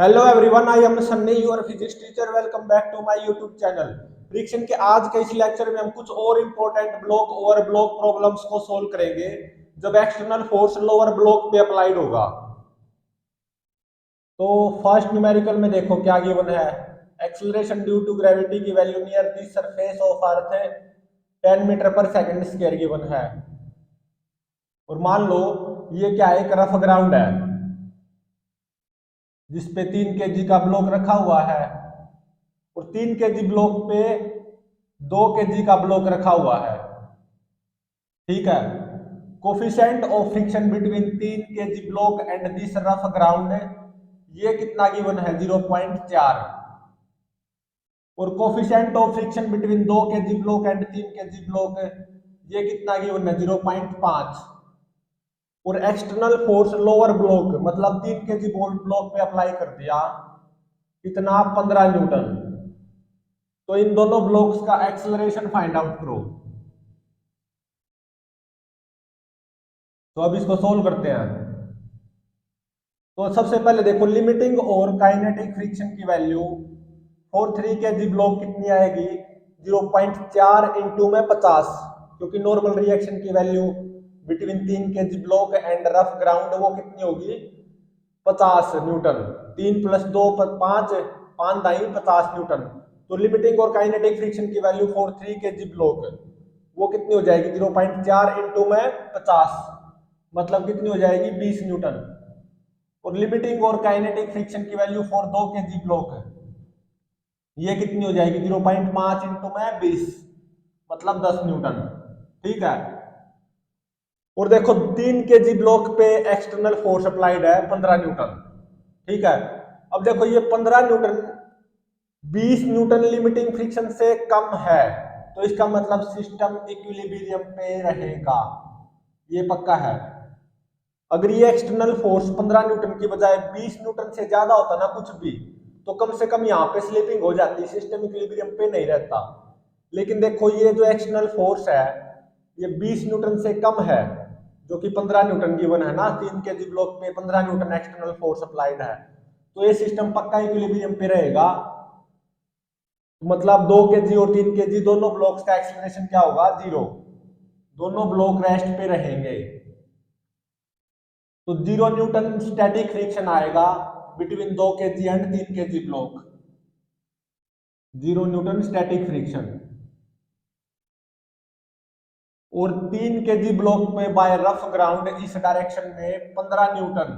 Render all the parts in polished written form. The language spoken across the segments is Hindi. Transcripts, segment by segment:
Hello everyone, I am Sunny your physics teacher. Welcome back to my YouTube channel. Friction के आज के इस लेक्चर में हम कुछ और important block over block problems को सोल्व करेंगे जब एक्सटर्नल फोर्स लोअर ब्लॉक पे अप्लाइड होगा। तो फर्स्ट न्यूमेरिकल में देखो क्या गिवन है। एक्सेलरेशन ड्यू टू ग्रेविटी की value near the surface of earth 10 metre पर सेकंड स्क्वायर गिवन है। और मान लो ये क्या है, एक रफ ग्राउंड है जिसपे 3 kg का ब्लॉक रखा हुआ है और 3 kg ब्लॉक पे 2 kg का ब्लॉक रखा हुआ है। ठीक है। Coefficient of friction between 3 kg block and this rough ground ये कितना गिवन है, 0.4। और coefficient of friction between 2 kg block and 3 kg block ये कितना गिवन है, 0.5। और एक्सटर्नल फोर्स लोअर ब्लॉक मतलब 3 kg ब्लॉक पे अप्लाई कर दिया, कितना, 15 न्यूटन। तो इन दोनों ब्लॉक्स का एक्सेलरेशन फाइंड आउट करो। तो अब इसको सोल्व करते हैं। तो सबसे पहले देखो लिमिटिंग और काइनेटिक फ्रिक्शन की वैल्यू फॉर 3 kg ब्लॉक कितनी आएगी, 0.4 इंटू में 50, क्योंकि नॉर्मल रिएक्शन की value between 3 kg block and rough ground वो कितनी होगी, 50 न्यूटन। 3 + 2 5, 5 दाई 50 न्यूटन। तो लिमिटिंग और काइनेटिक फ्रिक्शन की वैल्यू फॉर 3 kg ब्लॉक वो कितनी हो जाएगी, 0.4 इंटू में 50, मतलब कितनी हो जाएगी, 20 न्यूटन। और लिमिटिंग और काइनेटिक फ्रिक्शन की वैल्यू फॉर 2 kg ब्लॉक ये कितनी हो जाएगी, 0.5 इंटू में 20, मतलब 10 न्यूटन। ठीक है। और देखो 3 kg ब्लॉक पे एक्सटर्नल फोर्स अप्लाइड है 15 न्यूटन। ठीक है। अब देखो ये 15 न्यूटन 20 न्यूटन लिमिटिंग फ्रिक्शन से कम है, तो इसका मतलब सिस्टम इक्विलिब्रियम पे रहेगा, ये पक्का है। अगर ये एक्सटर्नल फोर्स 15 न्यूटन की बजाय 20 न्यूटन से ज्यादा होता ना कुछ भी, तो कम से कम यहाँ पे स्लिपिंग हो जाती, सिस्टम इक्विलिब्रियम पे नहीं रहता। लेकिन देखो ये जो एक्सटर्नल फोर्स है ये 20 न्यूटन से कम है, जो कि 15 न्यूटन गिवन है ना। 3 kg ब्लॉक पे 15 न्यूटन एक्सटर्नल फोर्स अप्लाइड है, तो ये सिस्टम पक्का इक्विलिब्रियम पे रहेगा। मतलब 2 kg और 3 kg दोनों ब्लॉक्स का एक्सेलरेशन क्या होगा, 0। दोनों ब्लॉक रेस्ट पे रहेंगे, तो 0 न्यूटन स्टैटिक फ्रिक्शन आएगा between 2 kg and 3 kg block. 0 newton static friction. और 3 kg ब्लॉक में बाय रफ ग्राउंड इस डायरेक्शन में 15 न्यूटन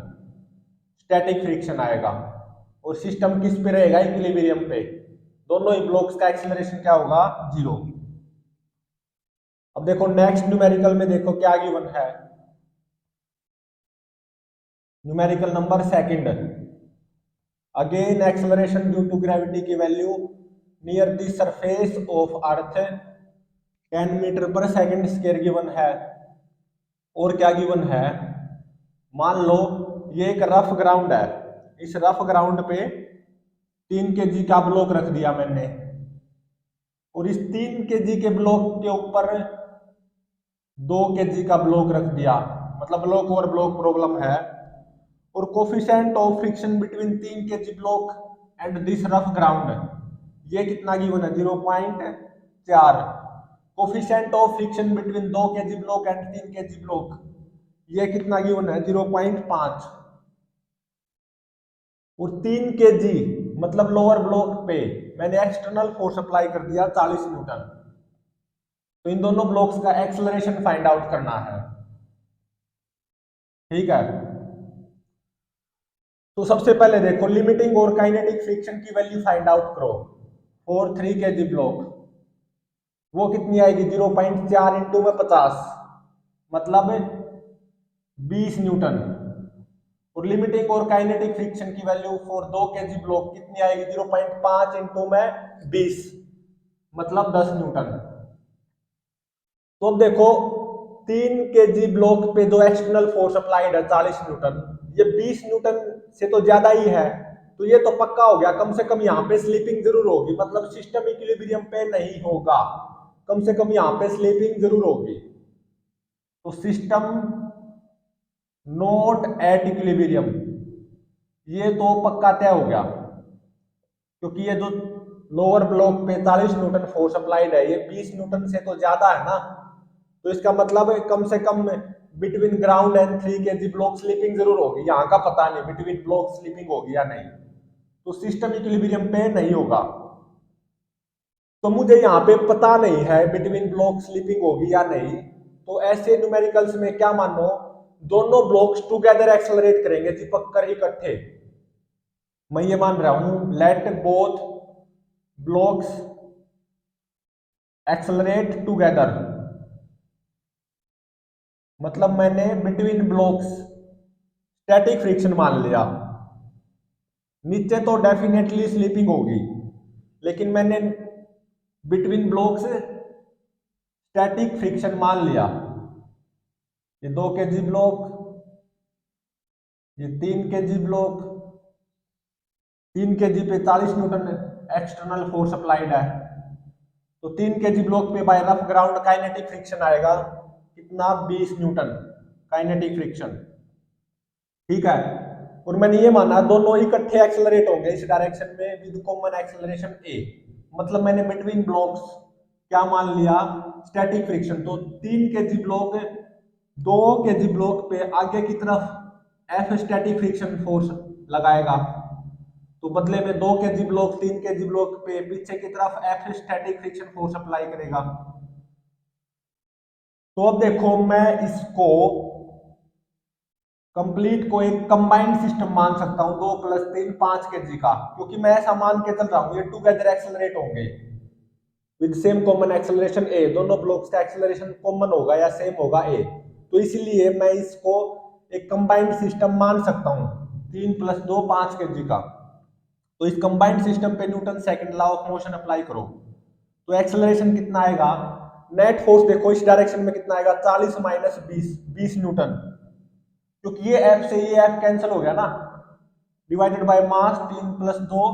स्टैटिक फ्रिक्शन आएगा। और सिस्टम किस पे रहेगा, इक्विलिब्रियम पे। दोनों ही ब्लॉक्स का एक्सेलरेशन क्या होगा, 0। अब देखो नेक्स्ट न्यूमेरिकल में देखो क्या गिवन है। Numerical number second, again acceleration due to gravity की value near the surface of earth 10 metre पर सेकंड स्क्वायर गिवन है। और क्या गिवन है, मान लो ये एक रफ ग्राउंड है, इस रफ ग्राउंड पे 3 kg का ब्लॉक रख दिया मैंने, और इस 3 kg के ब्लॉक के ऊपर 2 kg का ब्लॉक रख दिया, मतलब ब्लॉक और ब्लॉक प्रॉब्लम है। और coefficient of friction between 3 kg block and this rough ground ये कितना गिवन है, 0.4। Coefficient of friction between 2 kg block and 3 kg block ये कितना गिवन है, 0.5। और 3 kg मतलब लोअर ब्लॉक पे मैंने एक्सटर्नल फोर्स अप्लाई कर दिया 40 न्यूटन। तो इन दोनों ब्लॉक्स का एक्सेलरेशन फाइंड आउट करना है। ठीक है। तो सबसे पहले देखो लिमिटिंग और काइनेटिक फ्रिक्शन की वैल्यू फाइंड आउट करो फॉर 3 kg ब्लॉक। वो कितनी आएगी, 0.4 इंटू में 50, मतलब 20 न्यूटन। और लिमिटिंग और काइनेटिक फ्रिक्शन की वैल्यू फॉर 2 kg ब्लॉक कितनी आएगी, 0.5 इंटू में 20, मतलब 10 न्यूटन। तो अब देखो 3 kg ब्लॉक पे जो एक्सटर्नल फोर्स अप्लाइड है 40 न्यूटन, ये 20 न्यूटन से तो ज्यादा ही है। तो ये तो पक्का हो गया, कम से कम यहाँ पे स्लीपिंग जरूर होगी, मतलब सिस्टम इक्विलिब्रियम पे नहीं होगा, कम से कम यहाँ पे स्लीपिंग जरूर होगी। तो सिस्टम नॉट एट इक्विलिब्रियम, ये तो पक्का तय हो गया, क्योंकि ये जो लोअर ब्लॉक पे 40 न्यूटन फोर्स अप्लाइड है, ये 20 न्यूटन से तो ज्यादा है ना। तो इसका मतलब कम से कम between ground and 3 kg block slipping जरूर होगी। यहाँ का पता नहीं बिटवीन ब्लॉक स्लिपिंग होगी या नहीं, तो सिस्टम इक्विलिब्रियम पे नहीं होगा। तो मुझे यहाँ पे पता नहीं है बिटवीन ब्लॉक स्लिपिंग होगी या नहीं। तो ऐसे न्यूमेरिकल्स में क्या मानो, दोनों ब्लॉक्स टुगेदर एक्सेलरेट करेंगे, चिपक कर इकट्ठे। मैं ये मान रहा हूं let both blocks accelerate together, मतलब मैंने बिटवीन ब्लॉक्स स्टैटिक फ्रिक्शन मान लिया। नीचे तो डेफिनेटली स्लिपिंग होगी, लेकिन मैंने बिटवीन ब्लॉक्स स्टैटिक फ्रिक्शन मान लिया। ये 2 kg ब्लॉक, ये 3 kg ब्लॉक, 3 kg पे 40 न्यूटन एक्सटर्नल फोर्स अप्लाइड है। तो 3 kg ब्लॉक पे by rough ground kinetic friction आएगा कितना, 20 न्यूटन काइनेटिक फ्रिक्शन। ठीक है, और मैंने ये माना दोनों इकट्ठे एक्सेलरेट होंगे इस डायरेक्शन में विद कॉमन एक्सेलरेशन ए। मतलब मैंने बिटवीन ब्लॉक्स क्या मान लिया, स्टैटिक फ्रिक्शन। तो 3 kg ब्लॉक 2 kg ब्लॉक पे आगे की तरफ एफ स्टैटिक फ्रिक्शन फोर्स लगाएगा, तो बदले में 2 kg ब्लॉक 3 kg ब्लॉक पे पीछे की तरफ F static friction force apply करेगा। तो अब देखो मैं इसको कंप्लीट को एक कंबाइंड सिस्टम मान सकता हूं, 2 + 3 5 kg का, क्योंकि मैं ऐसा मान के चल रहा हूं ये टुगेदर एक्सेलरेट होंगे विद सेम कॉमन एक्सेलरेशन ए। दोनों ब्लॉक्स का एक्सेलरेशन कॉमन होगा या सेम होगा ए, तो इसलिए मैं इसको एक कंबाइंड सिस्टम मान सकता हूं 3 + 2 5 kg का। तो इस कंबाइंड सिस्टम पे Newton second law of motion apply करो, तो एक्सेलरेशन कितना आएगा, नेट फोर्स देखो इस डायरेक्शन में कितना आएगा, 40 - 20 न्यूटन, क्योंकि ये एफ से ये एफ कैंसिल हो गया ना, डिवाइडेड बाय मास 3 + 2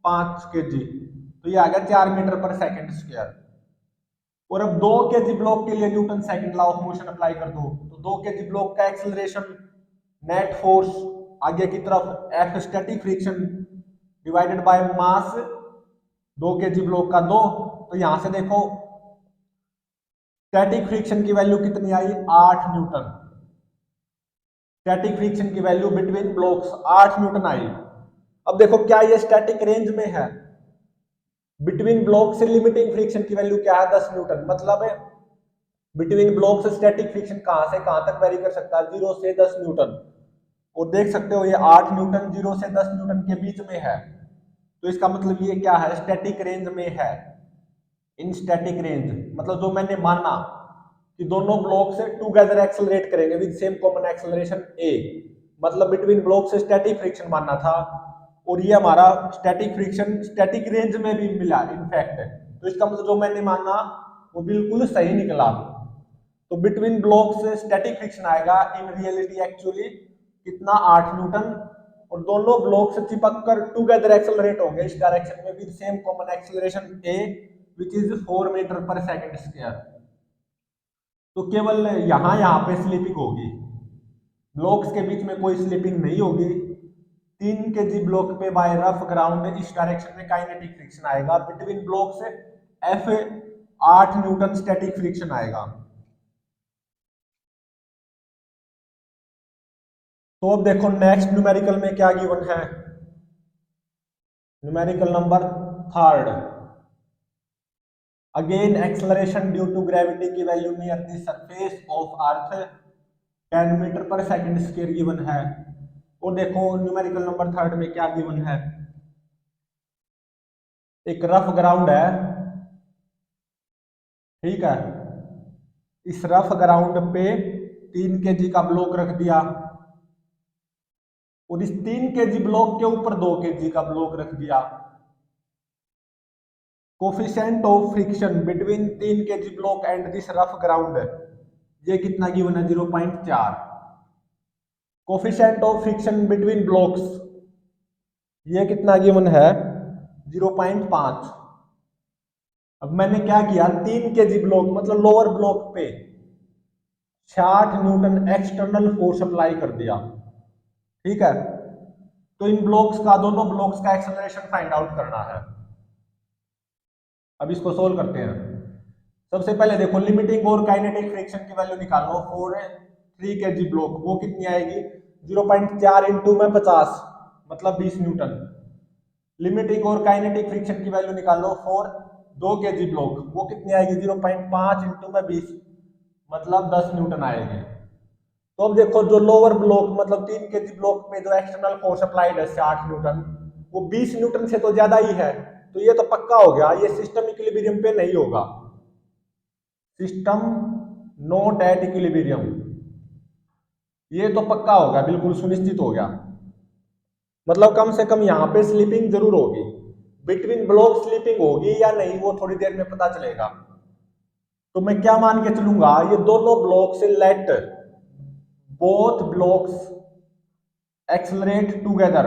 5 kg, तो ये आ गया 4 मीटर पर सेकंड स्क्वायर। और अब 2 kg ब्लॉक के लिए Newton second law of motion apply कर दो, तो 2 kg ब्लॉक का एक्सेलरेशन नेट फोर्स आगे की तरफ F static friction divided by mass 2 kg block का 2। तो यहां से देखो स्टैटिक फ्रिक्शन की वैल्यू कितनी आई, 8 न्यूटन। स्टैटिक फ्रिक्शन की वैल्यू बिटवीन ब्लॉक्स 8 न्यूटन आई। अब देखो क्या ये स्टैटिक रेंज में है, बिटवीन ब्लॉक से लिमिटिंग फ्रिक्शन की वैल्यू क्या है, 10 न्यूटन। मतलब बिटवीन ब्लॉक से स्टैटिक फ्रिक्शन कहां से कहां तक वेरी कर सकता है, 0 से 10 न्यूटन। और देख सकते हो ये 8 न्यूटन 0 से 10 न्यूटन के बीच में है, तो इसका मतलब ये क्या है, स्टैटिक रेंज में है। इन स्टैटिक रेंज मतलब जो मैंने माना कि दोनों ब्लॉक से टुगेदर एक्सेलरेट करेंगे with same common acceleration a, मतलब बिटवीन ब्लॉक से स्टैटिक फ्रिक्शन मानना था, और ये हमारा स्टैटिक फ्रिक्शन स्टैटिक रेंज में भी मिला इनफैक्ट। तो इसका मतलब जो मैंने माना वो बिल्कुल सही निकला। तो बिटवीन ब्लॉक से स्टैटिक फ्रिक्शन आएगा इन रियलिटी एक्चुअली कितना, 8 न्यूटन, और दोनों ब्लॉक से चिपक कर टुगेदर एक्सेलरेट होंगे इस डायरेक्शन में with same common acceleration a which is 4 metre पर सेकंड स्क्वायर। तो केवल यहां पे स्लिपिंग होगी, ब्लॉक्स के बीच में कोई स्लिपिंग नहीं होगी। 3 kg ब्लॉक पे बाय रफ ग्राउंड इस डायरेक्शन में काइनेटिक फ्रिक्शन आएगा, बिटवीन ब्लॉक से एफ 8 न्यूटन स्टैटिक फ्रिक्शन आएगा। तो अब देखो नेक्स्ट न्यूमेरिकल में क्या गिवन है, numerical number 3, again acceleration due to gravity की value near the surface of earth 10 metre पर सेकंड स्क्वायर गिवन है। और देखो न्यूमेरिकल नंबर 3 में क्या गिवन है, एक रफ ग्राउंड है, ठीक है, इस रफ ग्राउंड पे 3 kg का ब्लॉक रख दिया, और इस 3 kg ब्लॉक के ऊपर 2 kg का ब्लॉक रख दिया। Coefficient of friction between 3 kg block and this rough ground, ये कितना गिवन है, 0.4। Coefficient of friction between blocks, ये कितना गिवन है, 0.5। अब मैंने क्या किया, 3 kg ब्लॉक मतलब लोअर ब्लॉक पे 60 न्यूटन एक्सटर्नल फोर्स अप्लाई कर दिया, ठीक है। तो इन ब्लॉक्स का, दोनों ब्लॉक्स का एक्सेलरेशन फाइंड आउट करना है। अब इसको सोल्व करते हैं। सबसे पहले देखो लिमिटिंग और काइनेटिक फ्रिक्शन की वैल्यू निकालो फॉर 3 kg ब्लॉक। वो कितनी आएगी? 0.4 इंटू में 50 मतलब 20 न्यूटन। लिमिटिंग और काइनेटिक फ्रिक्शन की वैल्यू निकालो फॉर 2 kg ब्लॉक। वो कितनी आएगी? 0.5 इंटू में 20 मतलब 10 न्यूटन आएगी। तो अब देखो जो लोअर ब्लॉक मतलब 3 kg ब्लॉक में जो एक्सटर्नल फोर्स अप्लाइड है 60 न्यूटन, वो 20 न्यूटन से तो ज्यादा ही है। तो ये तो पक्का हो गया, ये सिस्टम इक्विलिब्रियम पे नहीं होगा। सिस्टम नॉट एट इक्विलिब्रियम, ये तो पक्का होगा, बिल्कुल सुनिश्चित हो गया। मतलब कम से कम यहाँ पे स्लिपिंग जरूर होगी। बिटवीन ब्लॉक स्लिपिंग होगी या नहीं वो थोड़ी देर में पता चलेगा। तो मैं क्या मान के चलूंगा, ये दोनों ब्लॉक से let both blocks accelerate together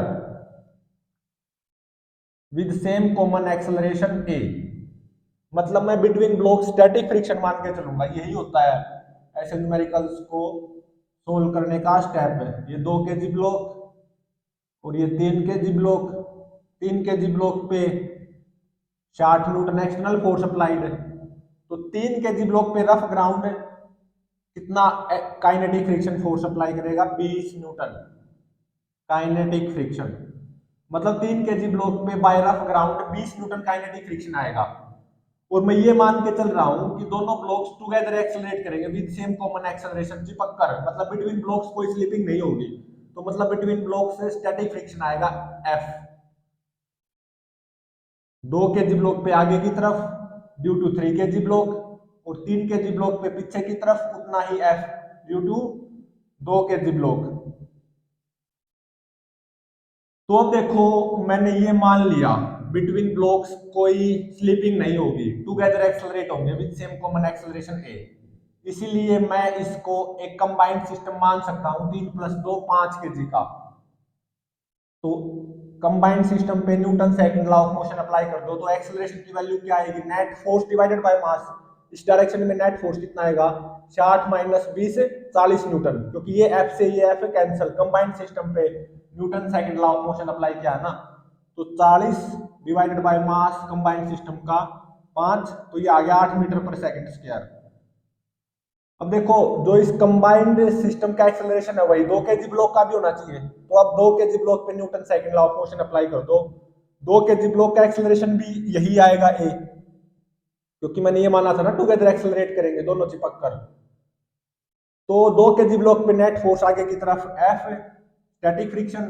with same common acceleration a. मतलब मैं बिटवीन ब्लॉक स्टैटिक फ्रिक्शन मान के चलूंगा। यही होता है ऐसे न्यूमेरिकल्स को सोल्व करने का स्टेप है। ये 2 kg ब्लॉक और ये 3 kg ब्लॉक। 3 kg ब्लॉक पे 60 न्यूटन एक्सटर्नल फोर्स अप्लाइड है। तो 3 kg ब्लॉक पे रफ ग्राउंड कितना काइनेटिक फ्रिक्शन फोर्स अप्लाई करेगा? 20 न्यूटन काइनेटिक फ्रिक्शन। मतलब 3 kg ब्लॉक पे by rough ground 20 newton kinetic friction आएगा। और मैं ये मान के चल रहा हूं कि दोनों ब्लॉक्स टुगेदर एक्सेलरेट करेंगे विद सेम कॉमन एक्सेलरेशन, चिपक कर। मतलब बिटवीन ब्लॉक्स कोई स्लिपिंग नहीं होगी। तो मतलब बिटवीन ब्लॉक्स से स्टैटिक फ्रिक्शन आएगा एफ। 2 kg ब्लॉक पे आगे की तरफ ड्यू टू 3 kg ब्लॉक, और 3 kg ब्लॉक पे पीछे की तरफ उतना ही F due to 2 kg block. तो अब देखो मैंने ये मान लिया बिटवीन ब्लॉक्स कोई स्लिपिंग नहीं होगी, टुगेदर एक्सेलरेट होंगे विद सेम कॉमन एक्सेलरेशन ए। इसीलिए मैं इसको एक कंबाइंड सिस्टम मान सकता हूं, 3 + 2 5 kg का। तो कंबाइंड सिस्टम पे Newton second law of motion apply कर दो तो एक्सेलरेशन की वैल्यू क्या आएगी? नेट फोर्स डिवाइडेड बाय मास। इस डायरेक्शन में नेट फोर्स कितना आएगा? 60 - 20 40 न्यूटन, क्योंकि ये एफ से ये एफ कैंसिल। कंबाइंड सिस्टम पे Newton second law of motion apply किया है ना, तो 40 divided by mass combined system का 5, तो ये आ गया 8 मीटर पर सेकंड स्क्वायर। अब देखो जो इस कंबाइंड सिस्टम का एक्सेलरेशन है वही 2 kg ब्लॉक का भी होना चाहिए। तो अब 2 kg ब्लॉक पे Newton second law of motion apply कर दो। 2 kg ब्लॉक का एक्सेलरेशन भी यही आएगा ए, क्योंकि मैंने ये माना था ना टुगेदर एक्सेलरेट करेंगे दोनों चिपक कर। तो 2 kg ब्लॉक पे नेट फोर्स आगे की तरफ F static friction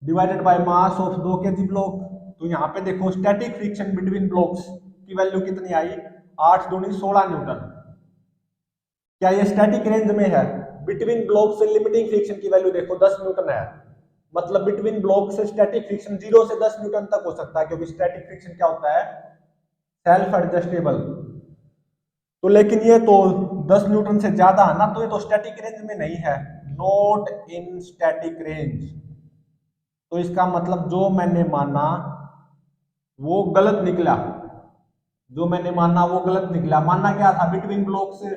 divided by mass of 2 kg block. तो यहाँ पे देखो स्टैटिक फ्रिक्शन बिटवीन ब्लॉक्स की वैल्यू कितनी आई? 8 दूनी 16 न्यूटन। क्या ये स्टैटिक रेंज में है? बिटवीन ब्लॉक से लिमिटिंग फ्रिक्शन की वैल्यू देखो 10 न्यूटन है। मतलब बिटवीन ब्लॉक से स्टैटिक फ्रिक्शन 0 से 10 न्यूटन तक हो सकता है, क्योंकि स्टैटिक फ्रिक्शन क्या होता है? Self adjustable. तो लेकिन ये तो 10 न्यूटन से ज्यादा है ना, तो ये तो स्टैटिक रेंज में नहीं है, नॉट इन स्टैटिक रेंज। तो इसका मतलब जो मैंने माना वो गलत निकला। जो मैंने माना वो गलत निकला। मानना क्या था? बिटवीन ब्लॉक से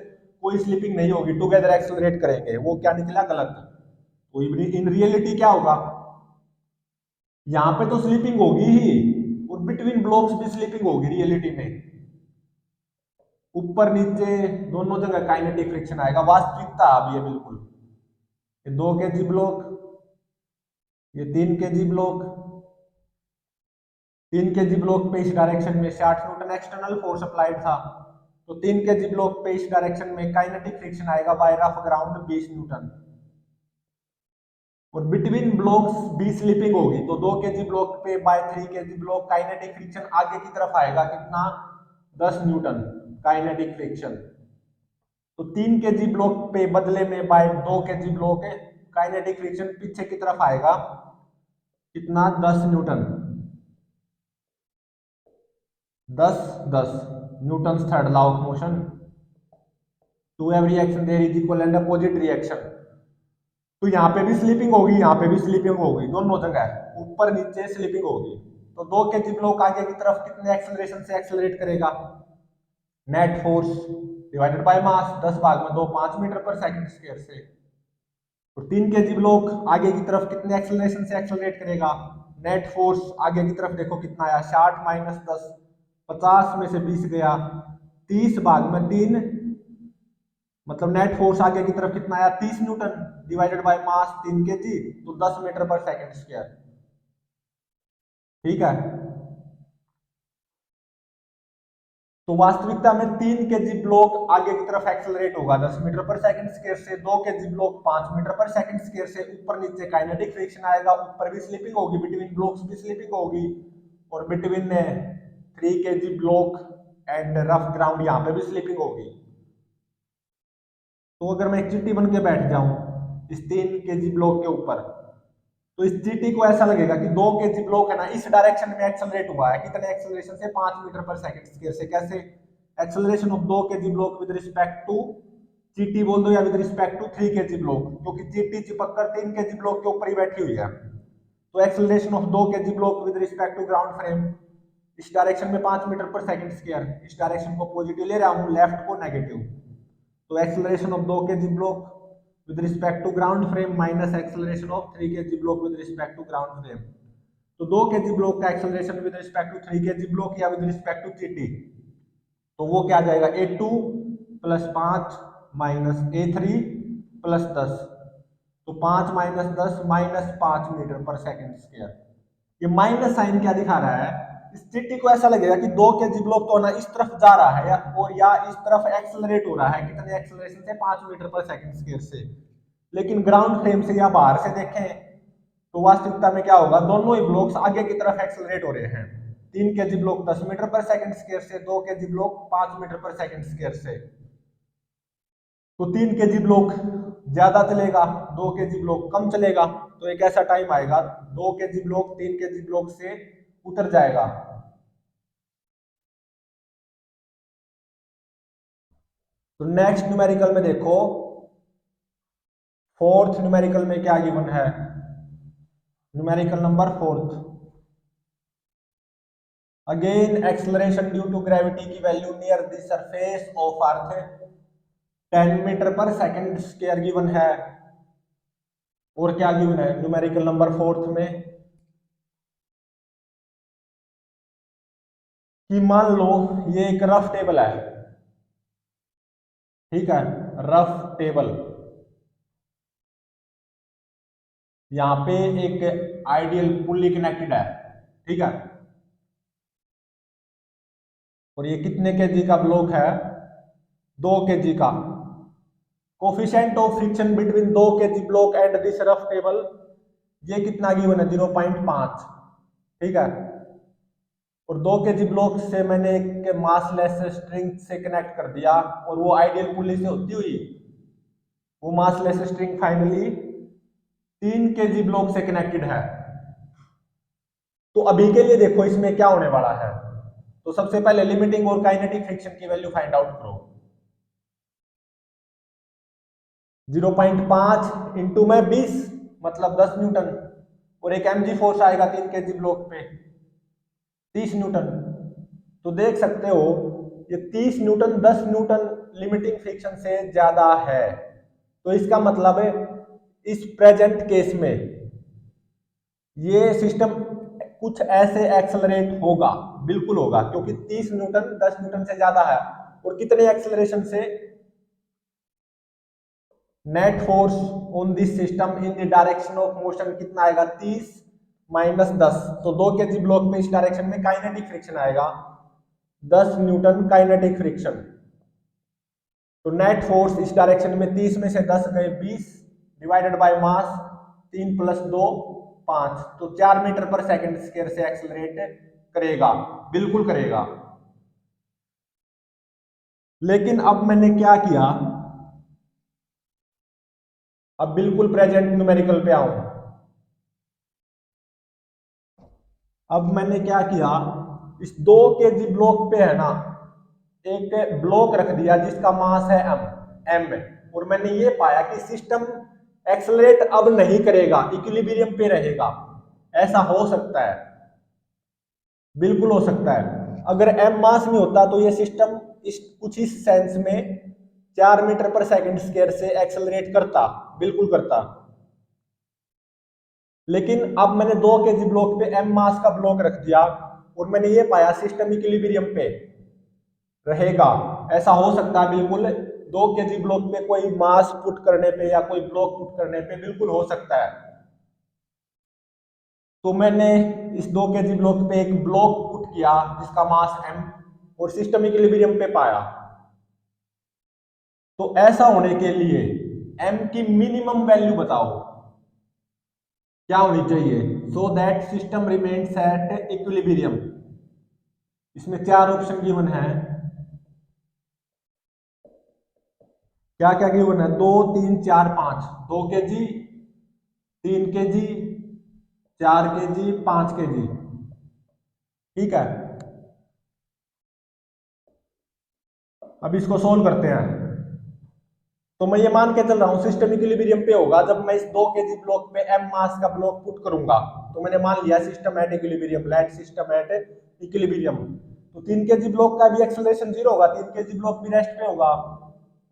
कोई स्लिपिंग नहीं होगी, टुगेदर एक्सेलरेट करेंगे। वो क्या निकला? गलत। तो इन रियलिटी क्या होगा? यहाँ पे तो स्लिपिंग होगी ही, और बिटवीन ब्लॉक्स भी स्लिपिंग होगी रियलिटी में। ऊपर नीचे दोनों जगह काइनेटिक फ्रिक्शन आएगा, वास्तविकता अब ये बिल्कुल। ये 2 kg ब्लॉक, ये 3 kg ब्लॉक। 3 kg ब्लॉक पे इस डायरेक्शन में 60 न्यूटन एक्सटर्नल फोर्स अप्लाइड था। तो 3 kg ब्लॉक पे इस डायरेक्शन में काइनेटिक फ्रिक्शन आएगा बाय रफ ग्राउंड 20 न्यूटन। और बिटवीन ब्लॉक्स भी स्लिपिंग होगी, तो 2 kg ब्लॉक पे by 3 kg block kinetic friction आगे की तरफ आएगा कितना? 10 न्यूटन काइनेटिक फ्रिक्शन। तो 3 kg ब्लॉक पे बदले में by 2 kg block kinetic friction पीछे की तरफ आएगा कितना? 10 newton. 10 10 newton third law of motion. To every action there is equal and opposite reaction. तो यहाँ पे भी स्लिपिंग होगी, यहाँ पे भी स्लिपिंग होगी, दोनों जगह ऊपर नीचे स्लिपिंग होगी। तो 2 kg ब्लॉक आगे की तरफ कितने एक्सेलरेशन से एक्सेलरेट करेगा? नेट फोर्स डिवाइडेड बाय मास, 10 भाग में 2 5 मीटर पर सेकंड स्क्वायर से। तो 3 kg ब्लॉक आगे की तरफ कितने एक्सेलरेशन से एक्सेलरेट करेगा? नेट फोर्स आगे की तरफ देखो कितना आया, 60 माइनस 10, 50 में से 20 गया, 30 भाग में 3, मतलब नेट फोर्स आगे की तरफ कितना आया, 30 Newton divided by mass 3 kg, तो 10 मीटर पर सेकंड स्क्वायर। ठीक है, तो वास्तविकता में 3 kg ब्लॉक आगे की तरफ एक्सेलरेट होगा 10 मीटर पर सेकंड स्क्वायर से, 2 kg ब्लॉक 5 मीटर पर सेकंड स्क्वायर से। ऊपर नीचे काइनेटिक फ्रिक्शन आएगा, ऊपर भी स्लिपिंग होगी, बिटवीन ब्लॉक्स भी स्लिपिंग होगी, और between 3 kg block and rough ground यहाँ पे भी स्लिपिंग होगी। तो अगर मैं चीटी बन के बैठ जाऊं इस 3 kg ब्लॉक के ऊपर, तो इस चीटी को ऐसा लगेगा कि 2 kg ब्लॉक है ना, इस डायरेक्शन में एक्सेलरेट हुआ है, कितने एक्सेलरेशन से, 5 मीटर पर सेकंड स्क्वायर से। कैसे? Acceleration of 2 kg block with respect to चीटी बोल दो या with respect to 3 kg block, क्योंकि चीटी चिपक कर 3 kg ब्लॉक के ऊपर ही बैठी हुई है। तो acceleration of 2 kg block with respect to ground frame, इस डायरेक्शन में 5 मीटर पर सेकंड स्क्वायर, इस डायरेक्शन को पॉजिटिव ले रहा हूं, लेफ्ट को नेगेटिव। तो acceleration of 2 kg block with respect to ground frame minus acceleration of 3 kg block with respect to ground frame. तो 2 kg ब्लॉक का acceleration with respect to 3 kg block या विद रिस्पेक्ट टू चीटी, तो वो क्या आ जाएगा, A2 plus 5 minus A3 plus 10, तो 5 माइनस 10 माइनस 5 मीटर पर सेकंड स्क्वायर। ये माइनस साइन क्या दिखा रहा है, इस चीटी को ऐसा लगेगा कि 2 kg ब्लॉक तो ना इस तरफ जा रहा है या इस तरफ एक्सेलरेट हो रहा है, कितने एक्सेलरेशन से, 5 मीटर पर सेकंड स्क्वायर से। लेकिन ग्राउंड फ्रेम से या बाहर से देखें तो वास्तविकता में क्या होगा, दोनों ही ब्लॉक्स आगे की तरफ एक्सेलरेट हो रहे हैं। 3 kg ब्लॉक 10 मीटर पर सेकंड स्क्वायर से, 2 kg ब्लॉक 5 मीटर पर सेकंड स्क्वायर से। तो 3 kg ब्लॉक ज्यादा चलेगा, 2 kg ब्लॉक कम चलेगा। तो एक ऐसा टाइम आएगा 2 kg ब्लॉक 3 kg ब्लॉक से उतर जाएगा। तो नेक्स्ट न्यूमेरिकल में देखो, फोर्थ न्यूमेरिकल में क्या गिवन है, numerical number 4। Again acceleration due to gravity की value near the surface of earth 10 metre पर सेकंड स्क्वायर गिवन है। और क्या गिवन है न्यूमेरिकल नंबर 4 में, कि मान लो ये एक रफ टेबल है, ठीक है, रफ टेबल, यहां पे एक आइडियल पुल्ली कनेक्टेड है, ठीक है, और ये कितने केजी का ब्लॉक है, 2 kg का। Coefficient of friction between 2 kg block and this rough table, ये कितना गिवन है, 0.5, ठीक है। और 2 kg ब्लॉक से मैंने एक मासलेस स्ट्रिंग से कनेक्ट कर दिया, और वो आइडियल पुल्ली से होती हुई वो massless string finally 3 kg block से कनेक्टेड है। तो अभी के लिए देखो इसमें क्या होने वाला है। तो सबसे पहले लिमिटिंग और काइनेटिक फ्रिक्शन की वैल्यू फाइंड आउट करो। 0.5 इंटू में 20 मतलब 10 न्यूटन, और एक mg फोर्स आएगा 3 kg ब्लॉक पे 30 न्यूटन। तो देख सकते हो ये 30 न्यूटन 10 न्यूटन लिमिटिंग फ्रिक्शन से ज्यादा है। तो इसका मतलब है इस प्रेजेंट केस में ये सिस्टम कुछ ऐसे एक्सेलरेट होगा, बिल्कुल होगा, क्योंकि 30 न्यूटन 10 न्यूटन से ज्यादा है। और कितने एक्सेलरेशन से, net force on this system in the direction of motion कितना आएगा, 30 माइनस 10, तो 2 kg ब्लॉक में इस डायरेक्शन में काइनेटिक फ्रिक्शन आएगा 10 न्यूटन काइनेटिक फ्रिक्शन। तो नेट फोर्स इस डायरेक्शन में 30 में से 10 गए 20 डिवाइडेड बाय मास 3 प्लस 2 5, तो 4 मीटर पर सेकंड स्क्वायर से एक्सेलरेट करेगा, बिल्कुल करेगा। लेकिन अब मैंने क्या किया, अब बिल्कुल प्रेजेंट न्यूमेरिकल पे आऊं। अब मैंने क्या किया, इस 2 kg ब्लॉक पे है ना एक ब्लॉक रख दिया जिसका मास है m, और मैंने ये पाया कि सिस्टम एक्सेलरेट अब नहीं करेगा, इक्विलिब्रियम पे रहेगा। ऐसा हो सकता है, बिल्कुल हो सकता है। अगर m मास में होता तो ये सिस्टम कुछ इस सेंस में 4 मीटर पर सेकंड स्क्वायर से एक्सेलरेट करता, बिल्कुल करता। लेकिन अब मैंने 2 केजी ब्लॉक पे m मास का ब्लॉक रख दिया और मैंने ये पाया सिस्टम इक्विलिब्रियम पे रहेगा। ऐसा हो सकता है बिल्कुल, 2 केजी ब्लॉक पे कोई मास पुट करने पे या कोई ब्लॉक पुट करने पे बिल्कुल हो सकता है। तो मैंने इस 2 केजी ब्लॉक पे एक ब्लॉक पुट किया जिसका मास m और सिस्टम इक्विलिब्रियम पे पाया। तो ऐसा होने के लिए m की मिनिमम वैल्यू बताओ क्या होनी चाहिए, so that system remains at equilibrium. इसमें 4 ऑप्शन गिवन है। क्या क्या गिवन है? 2, 3, 4, 5। 2 केजी, 3 केजी, 4 केजी, 5 केजी। ठीक है, अब इसको सोल्व करते हैं। तो मैं ये मान के चल रहा हूँ सिस्टम इक्विलिब्रियम पे होगा जब मैं इस 2 केजी ब्लॉक पे m मास का ब्लॉक पुट करूंगा। तो मैंने मान लिया system at equilibrium, let system at equilibrium. तो 3 केजी ब्लॉक का भी एक्सेलरेशन 0 होगा, 3 केजी ब्लॉक भी रेस्ट पे होगा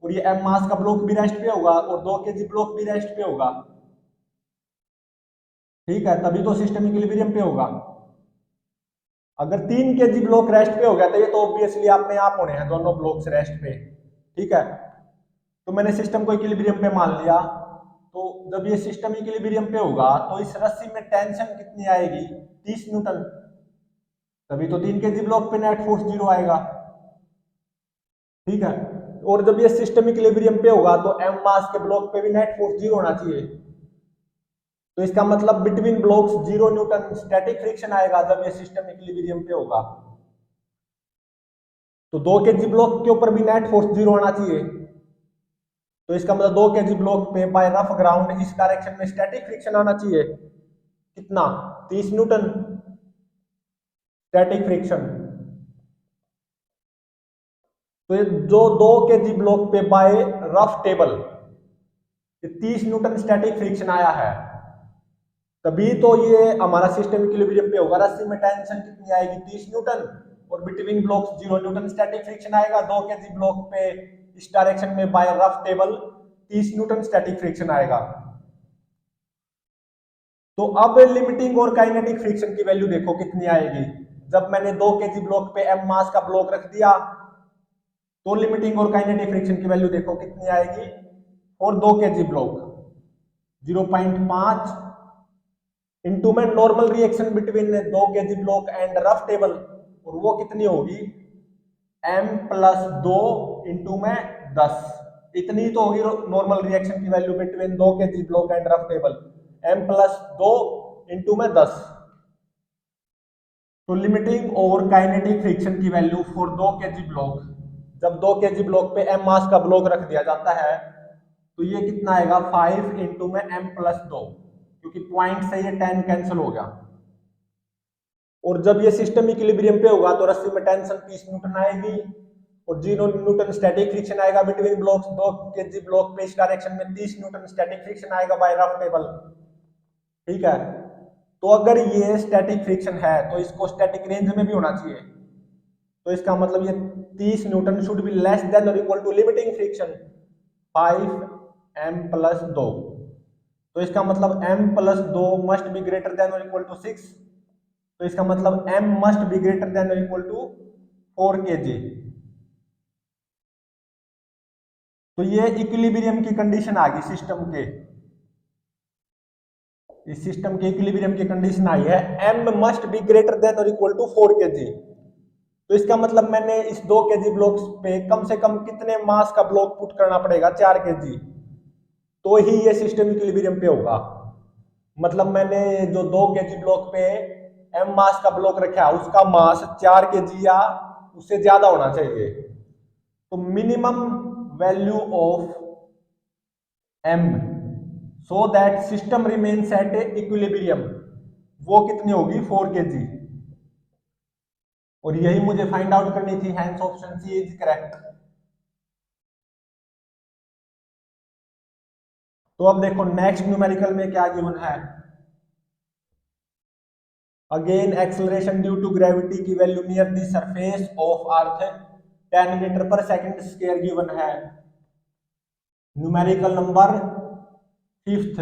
और ये m मास का ब्लॉक भी रेस्ट पे होगा और 2 केजी ब्लॉक भी रेस्ट पे होगा। ठीक है, तभी तो सिस्टम इक्विलिब्रियम पे होगा। अगर 3 केजी ब्लॉक रेस्ट पे हो गया तो ये तो ऑब्वियसली अपने आप होने हैं दोनों ब्लॉक्स रेस्ट पे। ठीक है, तो मैंने सिस्टम को इक्विलिब्रियम पे मान लिया। तो जब ये सिस्टम इक्विलिब्रियम पे होगा तो इस रस्सी में टेंशन कितनी आएगी? 30 न्यूटन। तभी तो 3 केजी ब्लॉक पे नेट फोर्स 0 आएगा। ठीक है, और जब ये सिस्टम इक्विलिब्रियम पे होगा तो m मास के ब्लॉक पे भी नेट फोर्स 0 होना चाहिए। तो इसका मतलब between blocks 0 newton static friction आएगा जब ये सिस्टम इक्विलिब्रियम पे होगा। तो 2 केजी ब्लॉक के ऊपर भी नेट फोर्स 0 आना चाहिए। तो इसका मतलब 2 केजी ब्लॉक पे बाय रफ ग्राउंड इस डायरेक्शन में स्टैटिक फ्रिक्शन आना चाहिए। कितना? 30 न्यूटन स्टैटिक फ्रिक्शन। तो ये जो 2 केजी ब्लॉक पे by rough table 30 newton static friction आया है, तभी तो ये हमारा सिस्टम इक्विलिब्रियम पे होगा। रस्सी में टेंशन कितनी आएगी? 30 न्यूटन और between blocks 0 newton static friction आएगा। 2 केजी ब्लॉक पे इस डायरेक्शन में by rough table 30 newton static friction आएगा। तो अब लिमिटिंग और काइनेटिक फ्रिक्शन की वैल्यू देखो कितनी आएगी। जब मैंने 2 केजी ब्लॉक पे m मास का ब्लॉक रख दिया तो लिमिटिंग और काइनेटिक फ्रिक्शन की वैल्यू देखो कितनी आएगी। और 2 केजी ब्लॉक 0.5 इंटू में normal reaction between 2 kg block and rough table, और वो कितनी होगी? m+2 इंटू में 10। इतनी तो होगी नॉर्मल रिएक्शन की value between 2 kg block and rough table, m+2 into में 10। तो लिमिटिंग और काइनेटिक फ्रिक्शन की वैल्यू फॉर 2 केजी ब्लॉक, जब 2 केजी ब्लॉक पे m मास का ब्लॉक रख दिया जाता है तो ये कितना आएगा? 5 इंटू में m+2, क्योंकि पॉइंट से ये 10 कैंसिल हो गया। और जब ये सिस्टम इक्विलिब्रियम पे होगा तो रस्सी में टेंशन 30 न्यूटन आएगी और 0 न्यूटन स्टैटिक फ्रिक्शन आएगा बिटवीन ब्लॉक्स। 2 केजी ब्लॉक पे इस डायरेक्शन में 30 न्यूटन स्टैटिक फ्रिक्शन आएगा बाय रफ टेबल। ठीक है, तो अगर ये स्टैटिक फ्रिक्शन है तो इसको स्टैटिक रेंज में भी होना चाहिए। तो इसका मतलब ये 30 newton should be less than और equal to limiting friction 5m+2। तो इसका मतलब m+2 must be greater than और इक्वल टू 6। तो इसका मतलब m must be greater than और इक्वल टू 4 kg। तो ये इक्विलिब्रियम की कंडीशन आ गई सिस्टम के। इस सिस्टम के इक्विलिब्रियम की कंडीशन आई है m must be greater than और इक्वल टू 4 kg। तो इसका मतलब मैंने इस 2 kg ब्लॉक्स पे कम से कम कितने मास का ब्लॉक पुट करना पड़ेगा? 4 kg, तो ही ये सिस्टम इक्विलिब्रियम पे होगा। मतलब मैंने जो 2 केजी ब्लॉक पे m मास का ब्लॉक रखा है उसका मास 4 केजी या उससे ज्यादा होना चाहिए। तो minimum value of m so that system remains at equilibrium वो कितनी होगी? 4 केजी। और यही मुझे फाइंड आउट करनी थी, hence option C is correct. तो अब देखो नेक्स्ट न्यूमेरिकल में क्या गिवन है। Again acceleration due to gravity की value near the surface of earth 10 metre पर सेकंड स्क्वायर गिवन है। Numerical number 5th।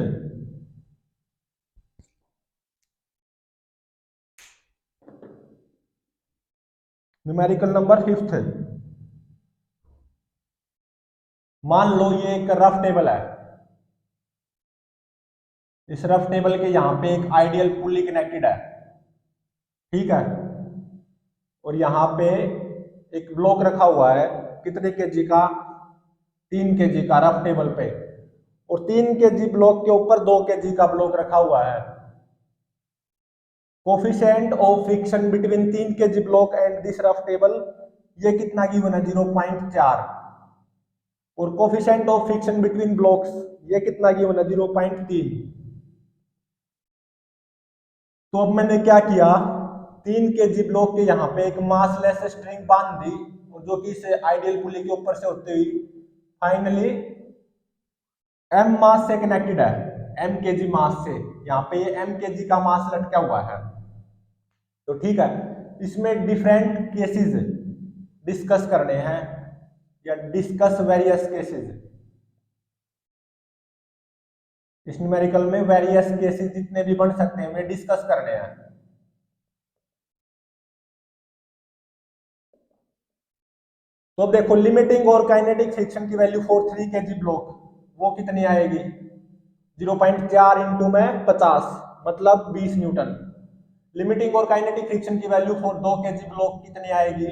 Numerical number 5th, मान लो ये एक रफ टेबल है। इस रफ टेबल के यहाँ पे एक आइडियल पुली कनेक्टेड है, ठीक है। और यहाँ पे एक ब्लॉक रखा हुआ है, कितने केजी का, 3 kg का रफ टेबल पे। और 3 kg ब्लॉक के ऊपर 2 kg का ब्लॉक रखा हुआ है। Coefficient of friction between 3 kg block and this rough table, ये कितना गिवन है, 0.4। और coefficient of friction between blocks, ये कितना गिवन है, 0.3। तो अब मैंने क्या किया, 3 kg ब्लॉक के यहाँ पे एक मासलेस स्ट्रिंग बांध दी, जो कि इस आइडियल पुली के ऊपर से होते हुई फाइनली m मास से कनेक्टेड है, m kg मास से। यहाँ पे ये m kg का मास लटका हुआ है। तो ठीक है, इसमें डिफरेंट केसेस डिस्कस करने हैं, या डिस्कस वेरियस केसेस। इस न्यूमेरिकल में वेरियस केसेस जितने भी बन सकते हैं वे डिस्कस करने हैं। तो अब देखो, लिमिटिंग और काइनेटिक फ्रिक्शन की वैल्यू फॉर 3 kg ब्लॉक वो कितनी आएगी, 0.4 इंटू में 50 मतलब 20 न्यूटन। लिमिटिंग और काइनेटिक फ्रिक्शन की वैल्यू फॉर 2 kg ब्लॉक कितनी आएगी,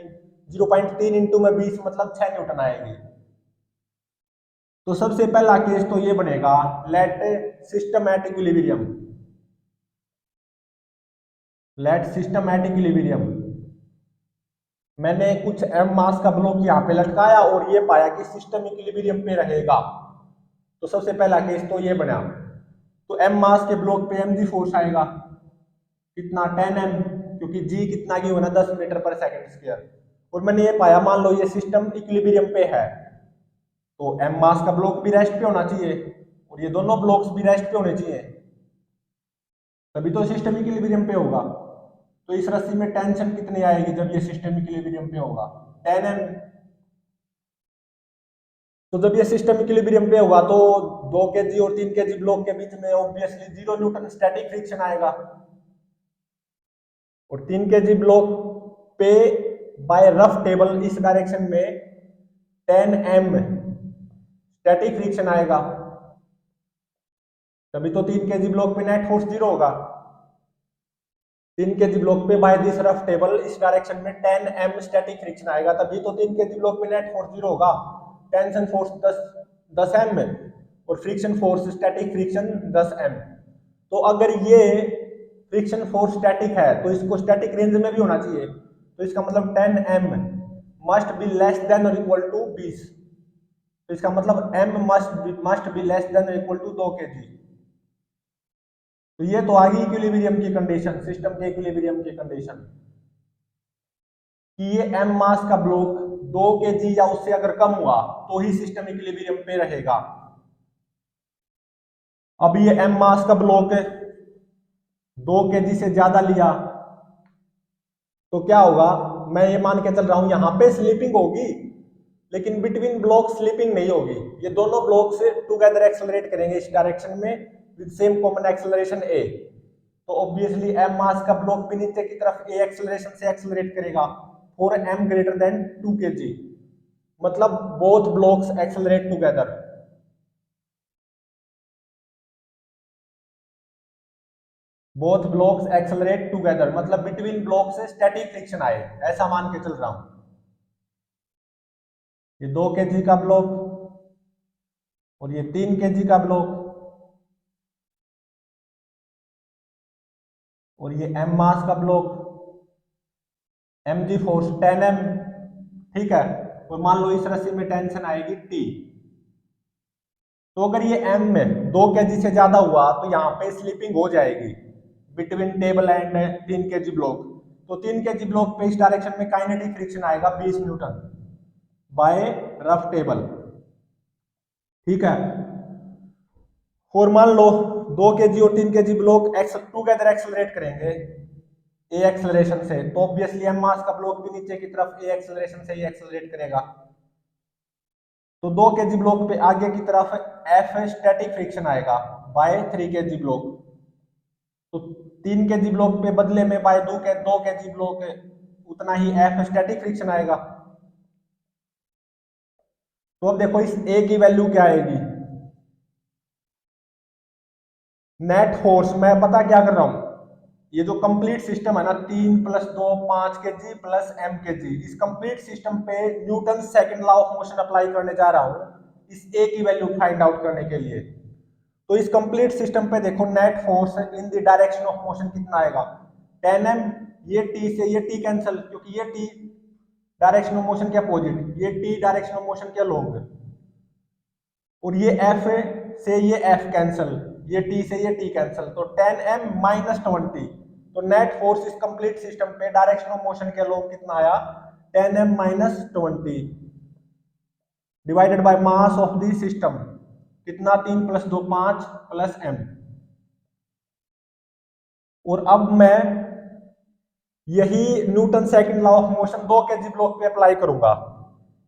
0.3 इंटू में 20 मतलब 6 न्यूटन आएगी। तो सबसे पहला केस तो ये बनेगा, let system at equilibrium. Let system at equilibrium, मैंने कुछ m मास का ब्लॉक यहाँ पे लटकाया और ये पाया कि सिस्टम इक्विलिब्रियम पे रहेगा। तो सबसे पहला केस तो ये बना। तो m मास के ब्लॉक पे mg फोर्स आएगा, कितना, 10m, क्योंकि g कितना की होना, 10 मीटर पर सेकंड स्क्वायर। और मैंने ये पाया, मान लो ये सिस्टम इक्विलिब्रियम पे है, तो m मास का ब्लॉक भी रेस्ट पे होना चाहिए और ये दोनों ब्लॉक्स भी रेस्ट पे होने चाहिए, तभी तो सिस्टम इक्विलिब्रियम पे होगा। तो इस रस्सी में टेंशन कितनी आएगी जब ये सिस्टम इक्विलिब्रियम पे होगा, 10m। तो जब ये सिस्टम इक्विलिब्रियम पे होगा तो 2 kg और 3 kg ब्लॉक के बीच में ऑब्वियसली 0 न्यूटन स्टैटिक फ्रिक्शन आएगा। और 3 kg ब्लॉक पे बाय रफ टेबल इस डायरेक्शन में 10m स्टैटिक फ्रिक्शन आएगा, तभी तो 3 kg ब्लॉक पे नेट फोर्स 0 होगा। 3 kg ब्लॉक पे बाय दिस रफ टेबल इस डायरेक्शन में 10m स्टैटिक फ्रिक्शन आएगा, तभी तो 3 kg ब्लॉक पे नेट फोर्स 0 होगा। टेंशन फोर्स 10m और friction force static friction 10m। तो अगर ये फ्रिक्शन फोर्स स्टैटिक है तो इसको स्टैटिक रेंज में भी होना चाहिए, तो इसका मतलब 10m must be less than और इक्वल टू 20। तो इसका मतलब m must be less than और इक्वल टू 2 kg। तो ये तो आ गई इक्विलिब्रियम की कंडीशन, सिस्टम के इक्विलिब्रियम की कंडीशन, कि ये m मास का ब्लॉक 2 kg या उससे अगर कम हुआ तो ही सिस्टम इक्विलिब्रियम पे रहेगा। अब ये m मास का ब्लॉक 2 kg से ज्यादा लिया तो क्या होगा, मैं ये मान के चल रहा हूं यहां पे स्लिपिंग होगी, लेकिन बिटवीन ब्लॉक स्लिपिंग नहीं होगी। ये दोनों ब्लॉक से टुगेदर एक्सेलरेट करेंगे इस डायरेक्शन में with same common acceleration a। तो ऑब्वियसली m मास का ब्लॉक भी नीचे की तरफ a एक्सेलरेशन से एक्सेलरेट करेगा for m greater than 2 kg, मतलब both blocks accelerate together. Both blocks accelerate together मतलब बिटवीन ब्लॉक से स्टैटिक फ्रिक्शन आए, ऐसा मान के चल रहा हूं। ये 2 kg का ब्लॉक और ये 3 kg का ब्लॉक और ये m मास का ब्लॉक, mg फोर्स 10m, ठीक है। और मान लो इस रस्सी में टेंशन आएगी T। तो अगर ये m में 2 kg से ज्यादा हुआ तो यहाँ पे स्लिपिंग हो जाएगी between table and 3 kg block. तो 3 kg ब्लॉक पे इस डायरेक्शन में काइनेटिक फ्रिक्शन आएगा 20 न्यूटन बाय रफ टेबल, ठीक है। और मान लो 2 kg और 3 kg ब्लॉक टुगेदर एक्सेलरेट करेंगे ए एक्सेलरेशन से, तो ऑब्वियसली एम मास का ब्लॉक भी नीचे की तरफ ए एक्सेलरेशन से ही एक्सेलरेट करेगा। तो 2 kg ब्लॉक पे आगे की तरफ एफ स्टैटिक फ्रिक्शन आएगा बाय 3 kg ब्लॉक। तो 3 kg ब्लॉक पे बदले में बाय 2 kg ब्लॉक उतना ही एफ स्टैटिक फ्रिक्शन आएगा। तो अब देखो इस ए की वैल्यू क्या आएगी, नेट फोर्स। मैं पता क्या कर रहा हूं, ये जो कंप्लीट सिस्टम है ना 3 + 2 5 kg प्लस m kg, इस कंप्लीट सिस्टम पे Newton second law of motion apply करने जा रहा हूं इस ए की वैल्यू फाइंड आउट करने के लिए। तो इस कंप्लीट सिस्टम पे देखो net force in the direction of motion कितना आएगा, 10m। ये t से ये t कैंसिल, क्योंकि ये t डायरेक्शन ऑफ मोशन के अपोजिट, ये t डायरेक्शन ऑफ मोशन के अलोंग, और ये f से ये f कैंसिल, ये t से ये t कैंसिल, तो 10m - 20। तो नेट फोर्स इस कंप्लीट सिस्टम पे डायरेक्शन ऑफ मोशन के अलोंग कितना आया, 10m - 20 divided by mass of the system, कितना 3 + 2 5 प्लस m। और अब मैं यही Newton second law of motion 2 kg block पे अप्लाई करूंगा।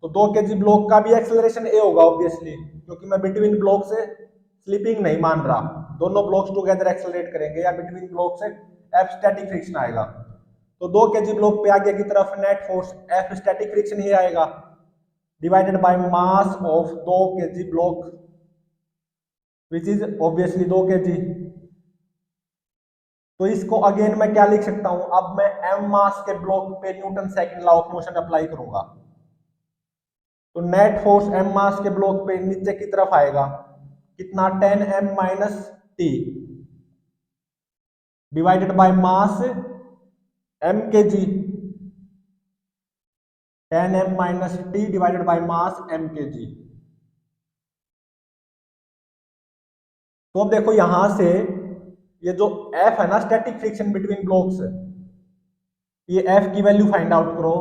तो 2 kg ब्लॉक का भी एक्सेलरेशन ए होगा ऑब्वियसली, क्योंकि मैं बिटवीन ब्लॉक से स्लिपिंग नहीं मान रहा, दोनों ब्लॉक्स टुगेदर एक्सेलरेट करेंगे, या बिटवीन ब्लॉक से एफ स्टैटिक फ्रिक्शन आएगा। तो 2 kg ब्लॉक पे आगे की तरफ net force F static friction ही आएगा divided by mass of 2 kg block which is obviously 2 kg। तो इसको अगेन मैं क्या लिख सकता हूं, अब मैं m मास के ब्लॉक पे Newton second law of motion apply करूंगा। तो नेट फोर्स m मास के ब्लॉक पे नीचे की तरफ आएगा कितना, 10m - t divided by mass m kg, 10m - t divided by mass m kg। तो अब देखो यहां से ये जो F है ना स्टैटिक फ्रिक्शन बिटवीन ब्लॉक्स, ये F की वैल्यू फाइंड आउट करो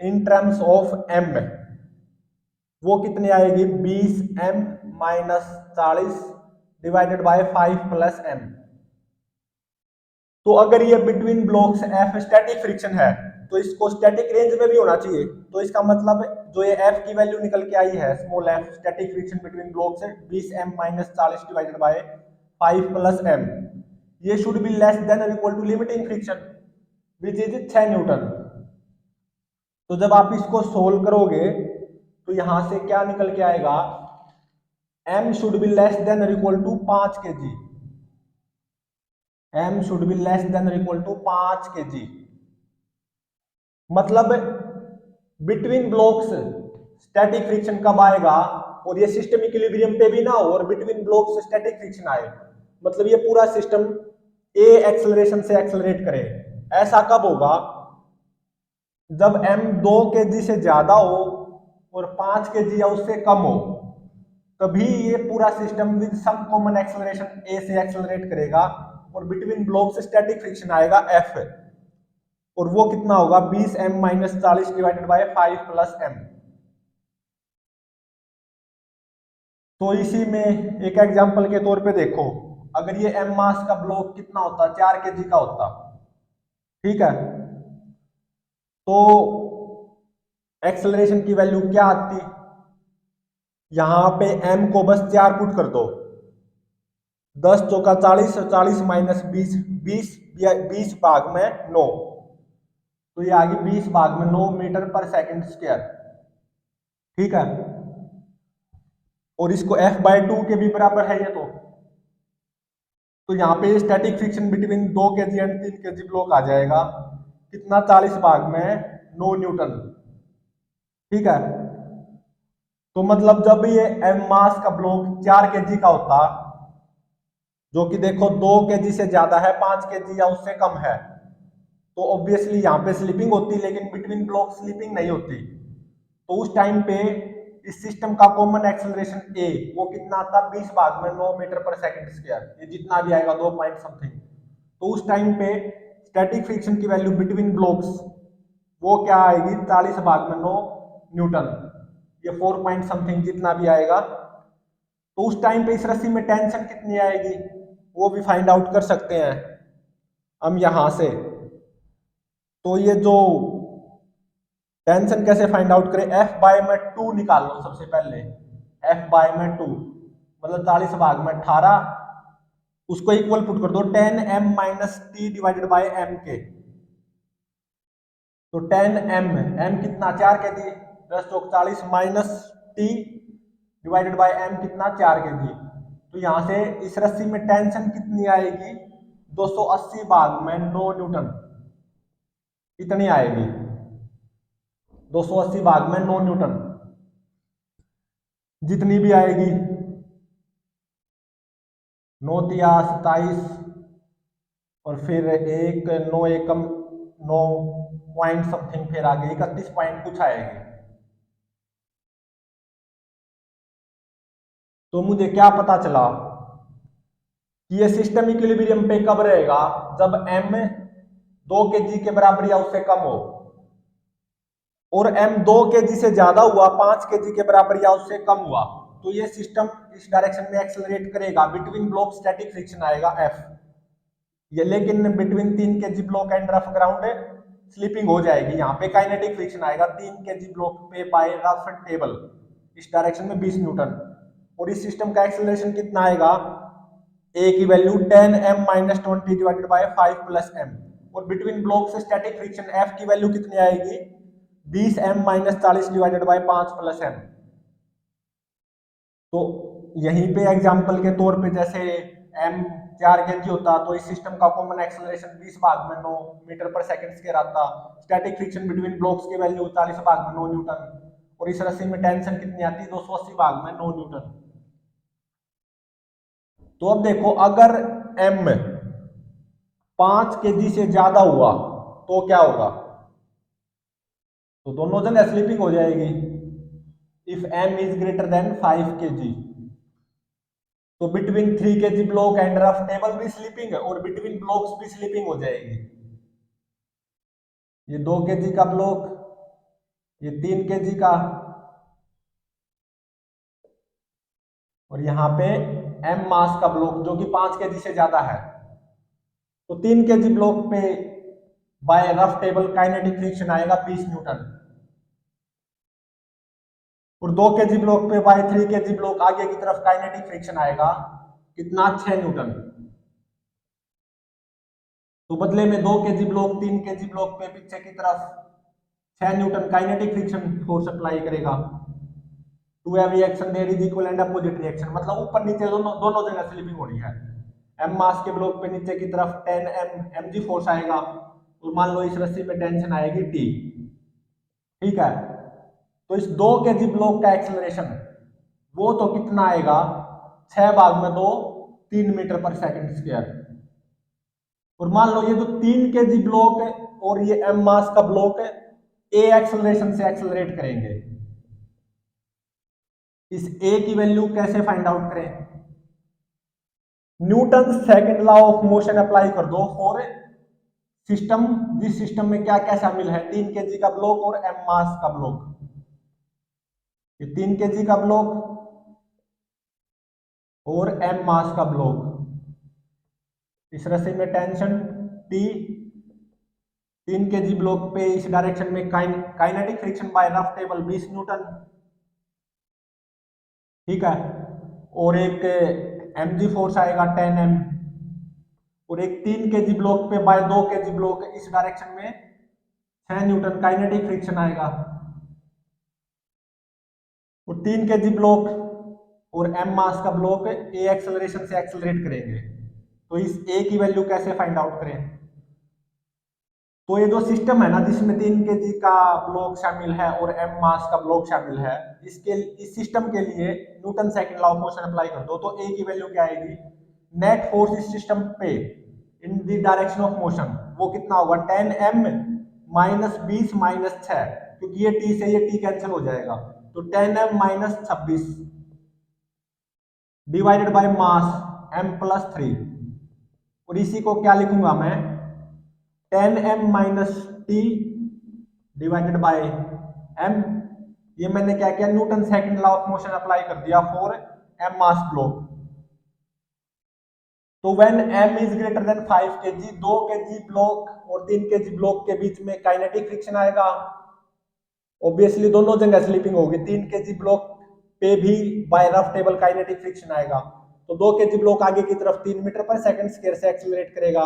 इन टर्म्स ऑफ m, वो कितनी आएगी 20m - 40 divided by 5 plus m। तो अगर ये between blocks F static friction है तो इसको स्टैटिक रेंज में भी होना चाहिए। तो इसका मतलब जो ये F की वैल्यू निकल के आई है small f static friction between blocks है 20m - 40 divided by 5 plus m, ये शुड बी लेस देन और equal to limiting friction which is 6 newton. तो जब आप इसको सोल्व करोगे तो यहां से क्या निकल के आएगा, m should be less than और equal to 5 kg, m should be less than और इक्वल टू 5 kg। मतलब बिटवीन ब्लॉक्स स्टैटिक फ्रिक्शन कब आएगा, और ये सिस्टम इक्विलिब्रियम पे भी ना हो और बिटवीन ब्लॉक्स स्टैटिक फ्रिक्शन आए, मतलब ये पूरा सिस्टम ए एक्सेलरेशन से एक्सेलरेट करे। ऐसा कब होगा, जब m 2 kg से ज्यादा हो और 5 kg या उससे कम हो, तभी ये पूरा system with some common acceleration a से एक्सेलरेट करेगा, और बिटवीन ब्लॉक्स स्टैटिक फ्रिक्शन आएगा एफ, और वो कितना होगा 20m - 40 divided by 5 plus m। तो इसी में एक एग्जांपल के तौर पे देखो, अगर ये m मास का ब्लॉक कितना होता 4 kg का होता, ठीक है, तो एक्सेलरेशन की वैल्यू क्या आती, यहां पे m को बस 4 पुट कर दो, 10 चौका 40, 40 माइनस 20, 20 भाग में 9, तो ये आ गई 20 भाग में 9 मीटर पर सेकंड स्क्वायर, ठीक है। और इसको f/2 के भी बराबर है ये, तो यहाँ पे static friction between 2 kg and 3 kg block आ जाएगा कितना, 40 भाग में 9 न्यूटन, ठीक है। तो मतलब जब ये m मास का ब्लॉक 4 kg का होता, जो कि देखो 2 kg से ज्यादा है, 5 kg या उससे कम है, तो ऑब्वियसली यहाँ पे स्लिपिंग होती, लेकिन बिटवीन ब्लॉक स्लिपिंग नहीं होती। तो उस टाइम पे इस सिस्टम का कॉमन एक्सेलरेशन ए वो कितना आता, 20 भाग में 9 मीटर पर सेकंड स्क्वायर, ये जितना भी आएगा 2 पॉइंट समथिंग। तो उस टाइम पे स्टैटिक फ्रिक्शन की वैल्यू बिटवीन ब्लॉक्स वो क्या आएगी, 40 भाग में 9 न्यूटन, ये 4 पॉइंट समथिंग जितना भी आएगा। तो उस टाइम पे इस रस्सी में टेंशन कितनी आएगी वो भी फाइंड आउट कर सकते हैं हम यहां से। तो ये जो टेंशन कैसे फाइंड आउट करें, f/2 निकाल लो सबसे पहले, f/2 मतलब 40 भाग में 18, उसको इक्वल पुट कर दो 10m - t divided by m के। तो 10m, m कितना 4 के जी, 10 चौक 40 minus t divided by m कितना 4 के जी। तो यहां से इस रस्सी में टेंशन कितनी आएगी, 280 भाग में 9 न्यूटन, इतनी आएगी 280 भाग में 9 न्यूटन, जितनी भी आएगी 9 तिया 27 और फिर एक 9 एकम 9 पॉइंट समथिंग, फिर आगे 31 पॉइंट कुछ आएगी। तो मुझे क्या पता चला कि ये सिस्टम इक्विलिब्रियम पे कब रहेगा, जब m 2 kg के बराबर या उससे कम हो, और m 2 kg से ज्यादा हुआ, 5 kg के बराबर या उससे कम हुआ, तो ये सिस्टम इस डायरेक्शन में एक्सेलरेट करेगा, बिटवीन ब्लॉक स्टैटिक फ्रिक्शन आएगा F। ये लेकिन बिटवीन 3 kg block and rough ground slipping हो जाएगी, यहाँ पे काइनेटिक फ्रिक्शन आएगा 3 kg ब्लॉक पे बाय रफ टेबल, इस डायरेक्शन में 20 न्यूटन। और इस सिस्टम का एक्सेलरेशन कितना आएगा, a की value 10m minus 20 divided by 5 plus m, और बिटवीन ब्लॉक से स्टैटिक फ्रिक्शन F की वैल्यू कितनी आएगी, 20m minus 40 divided by 5 plus m। तो यहीं पे एग्जांपल के तौर पे जैसे m 4 kg होता, तो इस सिस्टम का कॉमन एक्सेलरेशन 20 भाग में 9 मीटर पर सेकंड स्क्वायर आता, स्टैटिक फ्रिक्शन बिटवीन ब्लॉक्स की वैल्यू 40 भाग में 9 न्यूटन, और इस रस्सी में टेंशन कितनी आती, 280 भाग में 9 न्यूटन। तो अब देखो, अगर m 5 kg से ज्यादा हुआ तो क्या होगा, तो दोनों जगह स्लिपिंग हो जाएगी। If m is greater than 5 kg, तो between 3 kg block and rough table भी स्लिपिंग है, और बिटवीन ब्लॉक्स भी स्लिपिंग हो जाएगी। ये 2 kg का ब्लॉक, ये 3 kg का, और यहाँ पे m मास का ब्लॉक जो कि 5 kg से ज्यादा है, तो 3 kg ब्लॉक पे by rough table kinetic friction आएगा 20 न्यूटन, और 2 kg ब्लॉक पे बाय 3 kg ब्लॉक आगे की तरफ काइनेटिक फ्रिक्शन आएगा कितना, 6 न्यूटन। तो बदले में 2 kg ब्लॉक 3 kg ब्लॉक पे पीछे की तरफ 6 newton kinetic friction force apply करेगा। To every action there is equal and opposite reaction, मतलब ऊपर नीचे दोनों दोनों जगह स्लिपिंग हो रही है। m मास के ब्लॉक पे नीचे की तरफ 10m mg फोर्स आएगा, और मान लो इस रस्सी में टेंशन आएगी t, ठीक है। तो इस 2 kg ब्लॉक का एक्सेलरेशन वो तो कितना आएगा, 6 भाग में 2 3 मीटर पर सेकंड स्क्वायर। और मान लो ये जो 3 kg ब्लॉक है और ये m मास का ब्लॉक है, a एक्सेलरेशन से एक्सेलरेट करेंगे। इस a की वैल्यू कैसे फाइंड आउट करें, Newton second law of motion apply कर दो फॉर सिस्टम, जिस सिस्टम में क्या क्या शामिल है, 3 kg का ब्लॉक और m मास का ब्लॉक। ये 3 kg का ब्लॉक और m मास का ब्लॉक, इस रस्सी में टेंशन T, 3 kg ब्लॉक पे इस डायरेक्शन में kinetic friction by rough table 20 newton, ठीक है। और एक mg फोर्स आएगा 10m, और एक 3 kg ब्लॉक पे बाय 2 kg ब्लॉक इस डायरेक्शन में 6 न्यूटन काइनेटिक फ्रिक्शन आएगा। और 3 kg ब्लॉक और m मास का ब्लॉक a एक्सेलरेशन से एक्सेलरेट करेंगे। तो इस a की वैल्यू कैसे फाइंड आउट करें, तो ये जो सिस्टम है ना जिसमें 3 kg का ब्लॉक शामिल है और m मास का ब्लॉक शामिल है, इस सिस्टम के लिए Newton second law of motion apply कर दो, तो a की वैल्यू क्या आएगी, नेट फोर्स इस सिस्टम पे in the direction of motion वो कितना होगा, 10m माइनस 20 माइनस 6, क्योंकि ये t से ये t कैंसिल हो जाएगा, तो 10m minus 26 divided by mass m plus 3, और इसी को क्या लिखूंगा मैं, 10m minus t divided by m। ये मैंने क्या किया, Newton second law of motion apply कर दिया फॉर m मास ब्लॉक। तो when m is greater than 5 kg, 2 kg block और 3 kg ब्लॉक के बीच में काइनेटिक फ्रिक्शन आएगा, ऑब्वियसली दोनों जगह स्लिपिंग होगी। 3 kg ब्लॉक पे भी by rough table kinetic friction आएगा, तो 2 kg ब्लॉक आगे की तरफ 3 मीटर पर सेकंड स्क्वायर से एक्सेलरेट करेगा,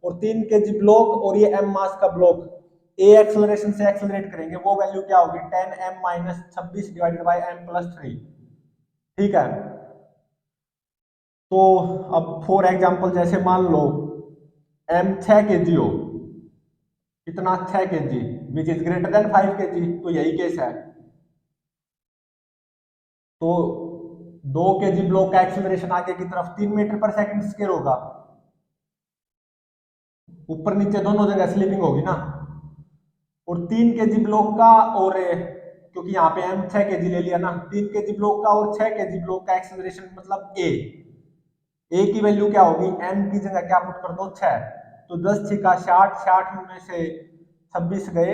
और 3 kg ब्लॉक और ये m मास का ब्लॉक ए एक्सेलरेशन से एक्सेलरेट करेंगे वो वैल्यू क्या होगी 10m minus 26 divided by m plus 3। ठीक है, तो अब फॉर एग्जांपल जैसे मान लो m 6 kg हो, कितना 6 kg which is greater than 5 kg, तो यही केस है। तो 2 kg ब्लॉक का एक्सेलरेशन आगे की तरफ 3 मीटर पर सेकंड स्क्वायर होगा, ऊपर नीचे दोनों जगह स्लिपिंग होगी ना। और 3 केजी ब्लॉक का, और क्योंकि यहाँ पे हम 6 केजी ले लिया ना, 3 केजी ब्लॉक का और 6 केजी ब्लॉक का एक्सेलरेशन मतलब ए की वैल्यू क्या होगी, एम की जगह क्या पुट कर दो 6, तो 10 छिका 60, 60 में से 26 गए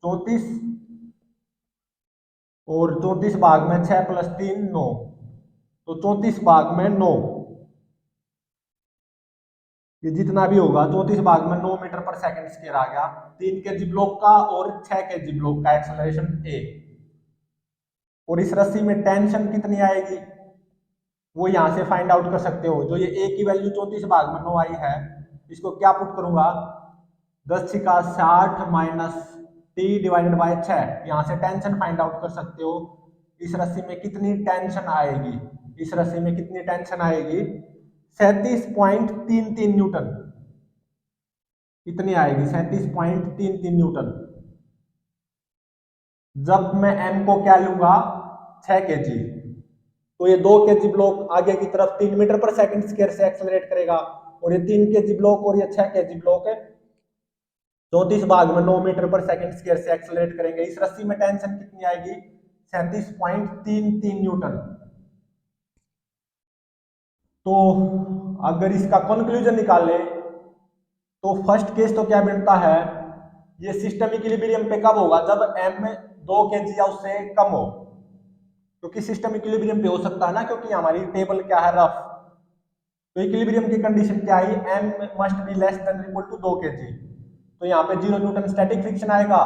34, और 34 भाग में 6 प्लस 3 9, तो 34 भाग में 9, ये जितना भी होगा 34 भाग में 9 मीटर पर सेकंड स्क्वायर आ गया 3 केजी ब्लॉक का और 6 केजी ब्लॉक का एक्सेलरेशन ए। और इस रस्सी में टेंशन कितनी आएगी वो यहां से फाइंड आउट कर सकते हो। जो ये ए की वैल्यू 34 भाग में 9 आई है, इसको क्या पुट करूंगा 10 छिका 60 माइनस टी डिवाइडेड बाय 6, यहां से टेंशन फाइंड आउट कर सकते हो। इस रस्सी में कितनी टेंशन आएगी, इस रस्सी में कितनी टेंशन आएगी 37.33 न्यूटन, कितनी आएगी 37.33 न्यूटन। जब मैं m को क्या लूंगा 6 केजी, तो ये 2 केजी ब्लॉक आगे की तरफ 3 मीटर पर सेकंड स्क्वायर से एक्सेलरेट करेगा, और ये 3 केजी ब्लॉक और ये 6 केजी ब्लॉक है 34 भाग में 9 मीटर पर सेकंड स्क्वायर से एक्सेलरेट करेंगे। इस रस्सी में टेंशन कितनी आएगी 37.33 न्यूटन। तो अगर इसका कंक्लूजन निकाले तो फर्स्ट केस तो क्या बनता है, ये सिस्टम इक्विलिब्रियम पे कब होगा जब m 2 केजी या उससे कम हो, क्योंकि सिस्टम इक्विलिब्रियम पे हो सकता है ना, क्योंकि हमारी टेबल क्या है रफ। तो इक्विलिब्रियम की कंडीशन क्या आई, m must be less than equal to 2 kg, तो यहाँ पे 0 न्यूटन स्टैटिक फ्रिक्शन आएगा।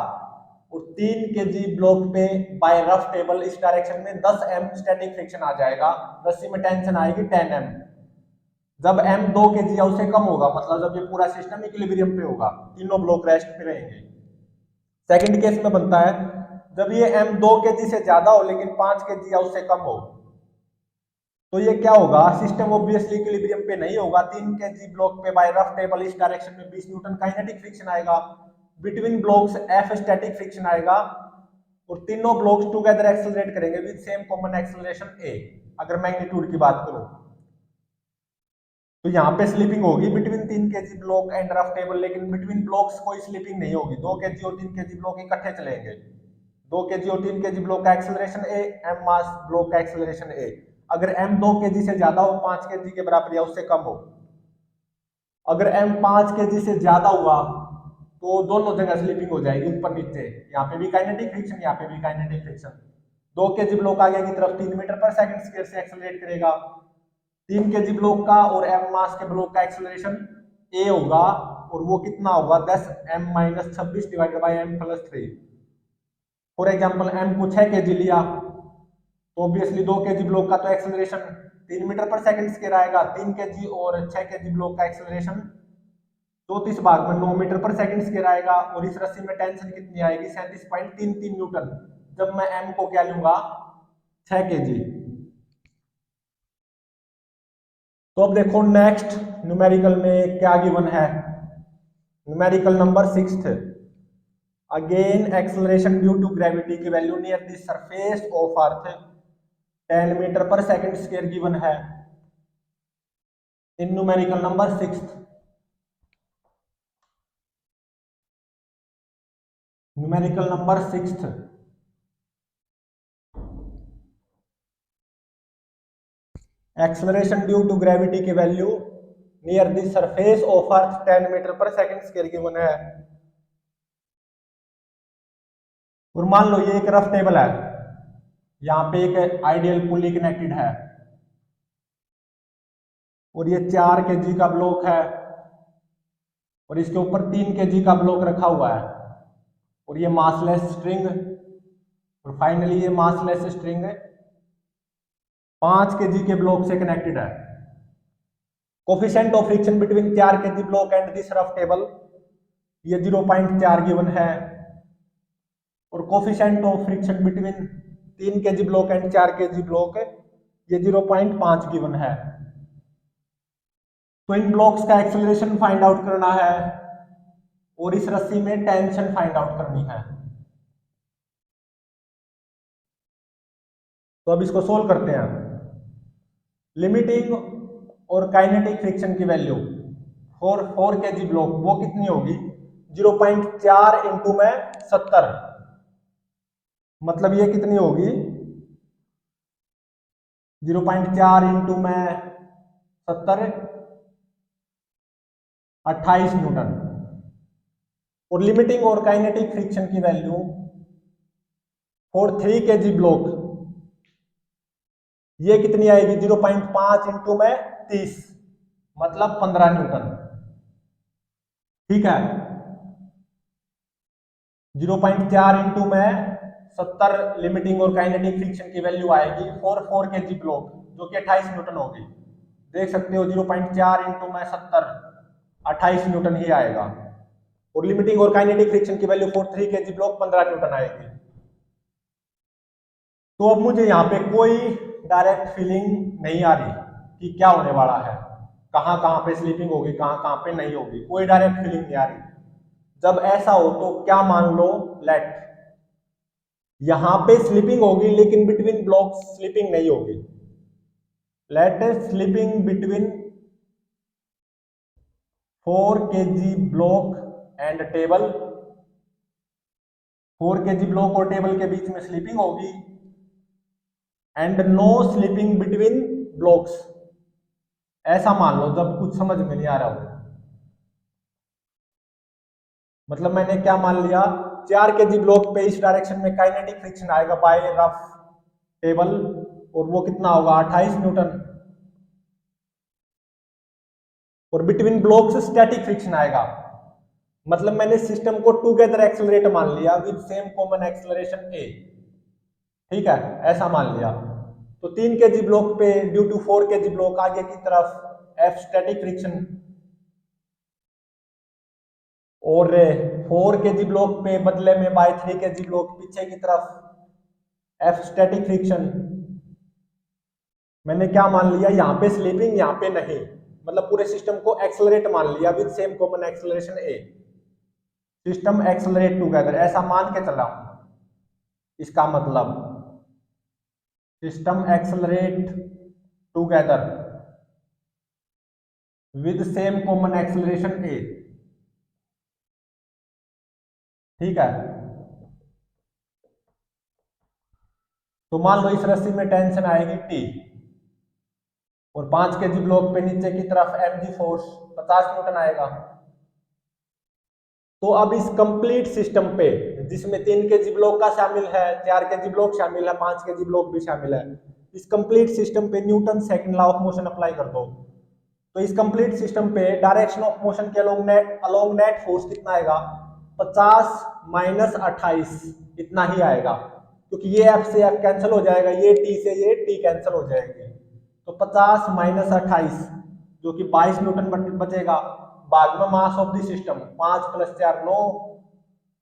और 3 केजी ब्लॉक पे बाय रफ टेबल इस डायरेक्शन में 10 m स्टैटिक फ्रिक्शन आ जाएगा, रस्सी में टेंशन आएगी 10 m। जब m 2 केजी या उससे कम होगा मतलब जब ये पूरा सिस्टम इक्विलिब्रियम पे होगा, तीनों ब्लॉक रेस्ट पे रहेंगे। सेकंड केस में बनता है जब ये m 2 केजी से ज्यादा हो लेकिन 5 केजी या उससे कम हो, तो ये क्या होगा सिस्टम ऑब्वियसली इक्विलिब्रियम पे नहीं होगा। 3 केजी ब्लॉक पे बाय रफ टेबल इस डायरेक्शन में 20 न्यूटन काइनेटिक फ्रिक्शन आएगा, between blocks F static friction आएगा, और तीनों ब्लॉक्स टुगेदर एक्सेलरेट करेंगे with same common acceleration a। अगर मैग्नीट्यूड की बात करूं तो यहाँ पे स्लिपिंग होगी between 3 KG block and rough table, लेकिन बिटवीन ब्लॉक्स कोई स्लिपिंग नहीं होगी। 2 केजी और 3 केजी ब्लॉक इकट्ठे चलेंगे, 2 केजी और 3 केजी ब्लॉक का acceleration a, m mass block का एक्सेलरेशन a। अगर m 2 केजी से ज्यादा हो 5 केजी के बराबर या उससे कम हो, अगर m 5 केजी से ज्यादा हुआ तो दोनों जगह स्लिपिंग हो जाएगी ऊपर नीचे, यहाँ पे भी काइनेटिक फ्रिक्शन यहाँ पे भी काइनेटिक फ्रिक्शन। 2 केजी ब्लॉक आगे की तरफ 3 मीटर पर सेकंड स्क्वायर से एक्सेलरेट करेगा, 3 केजी ब्लॉक का और m मास के ब्लॉक का एक्सेलरेशन a होगा, और वो कितना होगा 10 m minus 26 divided by m plus 3। For example m को 6 केजी लिया तो ऑब्वियसली 2 केजी ब्लॉक का तो एक्सेलरेशन 3 मीटर पर सेकंड स्क्वायर आएगा, 3 केजी और 6 केजी ब्लॉक का एक्सेलरेशन 34 भाग में 9 मीटर पर सेकंड स्क्वायर आएगा। और इस रस्सी में टेंशन कितनी आएगी 37.33 न्यूटन, जब मैं m को क्या लूंगा 6 केजी। तो अब देखो नेक्स्ट न्यूमेरिकल में क्या गिवन है, numerical number 6। Again acceleration due to gravity की value near the surface of earth 10 metre पर सेकंड स्क्वायर गिवन है in numerical number 6। Numerical number 6, acceleration due to gravity की value near the surface of earth 10 metre पर सेकंड स्क्वायर गिवन है। और मान लो ये एक रफ टेबल है, यहाँ पे एक आइडियल पुली कनेक्टेड है, और ये 4 केजी का ब्लॉक है, और इसके ऊपर 3 केजी का ब्लॉक रखा हुआ है, और ये मासलेस स्ट्रिंग, और फाइनली ये मासलेस स्ट्रिंग 5 केजी के ब्लॉक से कनेक्टेड है। Coefficient of friction between 4 KG block and this rough table ये 0.4 गिवन है, और coefficient of friction between 3 kg block and 4 kg block ये 0.5 गिवन है। तो इन ब्लॉक्स का एक्सेलरेशन फाइंड आउट करना है और इस रस्सी में टेंशन फाइंड आउट करनी है। तो अब इसको सोल्व करते हैं। लिमिटिंग और काइनेटिक फ्रिक्शन की वैल्यू फॉर 4 kg ब्लॉक वो कितनी होगी, 0.4 इंटू में 70, मतलब ये कितनी होगी 0.4 इंटू में 70 28 न्यूटन। और लिमिटिंग और काइनेटिक फ्रिक्शन की वैल्यू फॉर 3 kg ब्लॉक ये कितनी आएगी, 0.5 इंटू में 30, मतलब 15 न्यूटन। ठीक है, 0.4 इंटू में 70 लिमिटिंग और काइनेटिक फ्रिक्शन की वैल्यू आएगी फॉर 4 kg ब्लॉक जो कि 28 न्यूटन होगी। देख सकते हो 0.4 इंटू में 70 28 न्यूटन ही आएगा। और लिमिटिंग और काइनेटिक फ्रिक्शन की value for 3 kg block 15 Newton आएगी। तो अब मुझे यहाँ पे कोई डायरेक्ट फीलिंग नहीं आ रही कि क्या होने वाला है, कहाँ कहाँ पे स्लीपिंग होगी, कहाँ कहाँ पे नहीं होगी, कोई डायरेक्ट फीलिंग नहीं आ रही। जब ऐसा हो तो क्या मान लो, लेट यहां पे स्लीपिंग होगी लेकिन बिटवीन ब्लॉक्स स्लीपिंग नहीं होगी। Let slipping between 4 kg block and table, 4 kg block और टेबल के बीच में स्लीपिंग होगी, and no slipping between blocks. ऐसा मान लो जब कुछ समझ में नहीं आ रहा हो, मतलब मैंने क्या मान लिया, 4 kg ब्लॉक पे इस डायरेक्शन में काइनेटिक फ्रिक्शन आएगा बाय रफ टेबल, और वो कितना होगा 28 न्यूटन। और बिटवीन ब्लॉक्स स्टैटिक फ्रिक्शन आएगा, मतलब मैंने सिस्टम को टुगेदर एक्सेलरेट मान लिया with same common acceleration a. ठीक है, ऐसा मान लिया। तो 3 kg ब्लॉक पे ड्यू टू 4 kg ब्लॉक आगे की तरफ एफ स्टैटिक फ्रिक्शन, और 4 kg ब्लॉक पे बदले में बाय 3 kg ब्लॉक पीछे की तरफ एफ स्टैटिक फ्रिक्शन। मैंने क्या मान लिया, यहाँ पे स्लीपिंग यहाँ पे नहीं, मतलब पूरे सिस्टम को एक्सेलरेट मान लिया with same common acceleration a. System accelerate together ऐसा मान के चला हूं, इसका मतलब system accelerate together with same common acceleration a. ठीक है, तो मान लो इस रस्सी में टेंशन आएगी टी, और 5 kg ब्लॉक पे नीचे की तरफ mg फोर्स 50 न्यूटन आएगा। तो अब इस कंप्लीट सिस्टम पे जिसमें 3 kg ब्लॉक का शामिल है, 4 kg ब्लॉक शामिल है, 5 kg ब्लॉक भी शामिल है, इस कंप्लीट सिस्टम पे Newton second law of motion apply कर दो। तो इस कंप्लीट सिस्टम पे डायरेक्शन ऑफ मोशन के अलोंग नेट फोर्स कितना आएगा, 50 माइनस 28 इतना ही आएगा, क्योंकि ये एफ से एफ कैंसिल हो जाएगा, ये टी से ये टी कैंसिल हो जाएगी। तो 50 माइनस 28 जो कि 22 न्यूटन बचेगा। बाद में mass of the system 5 plus 4 9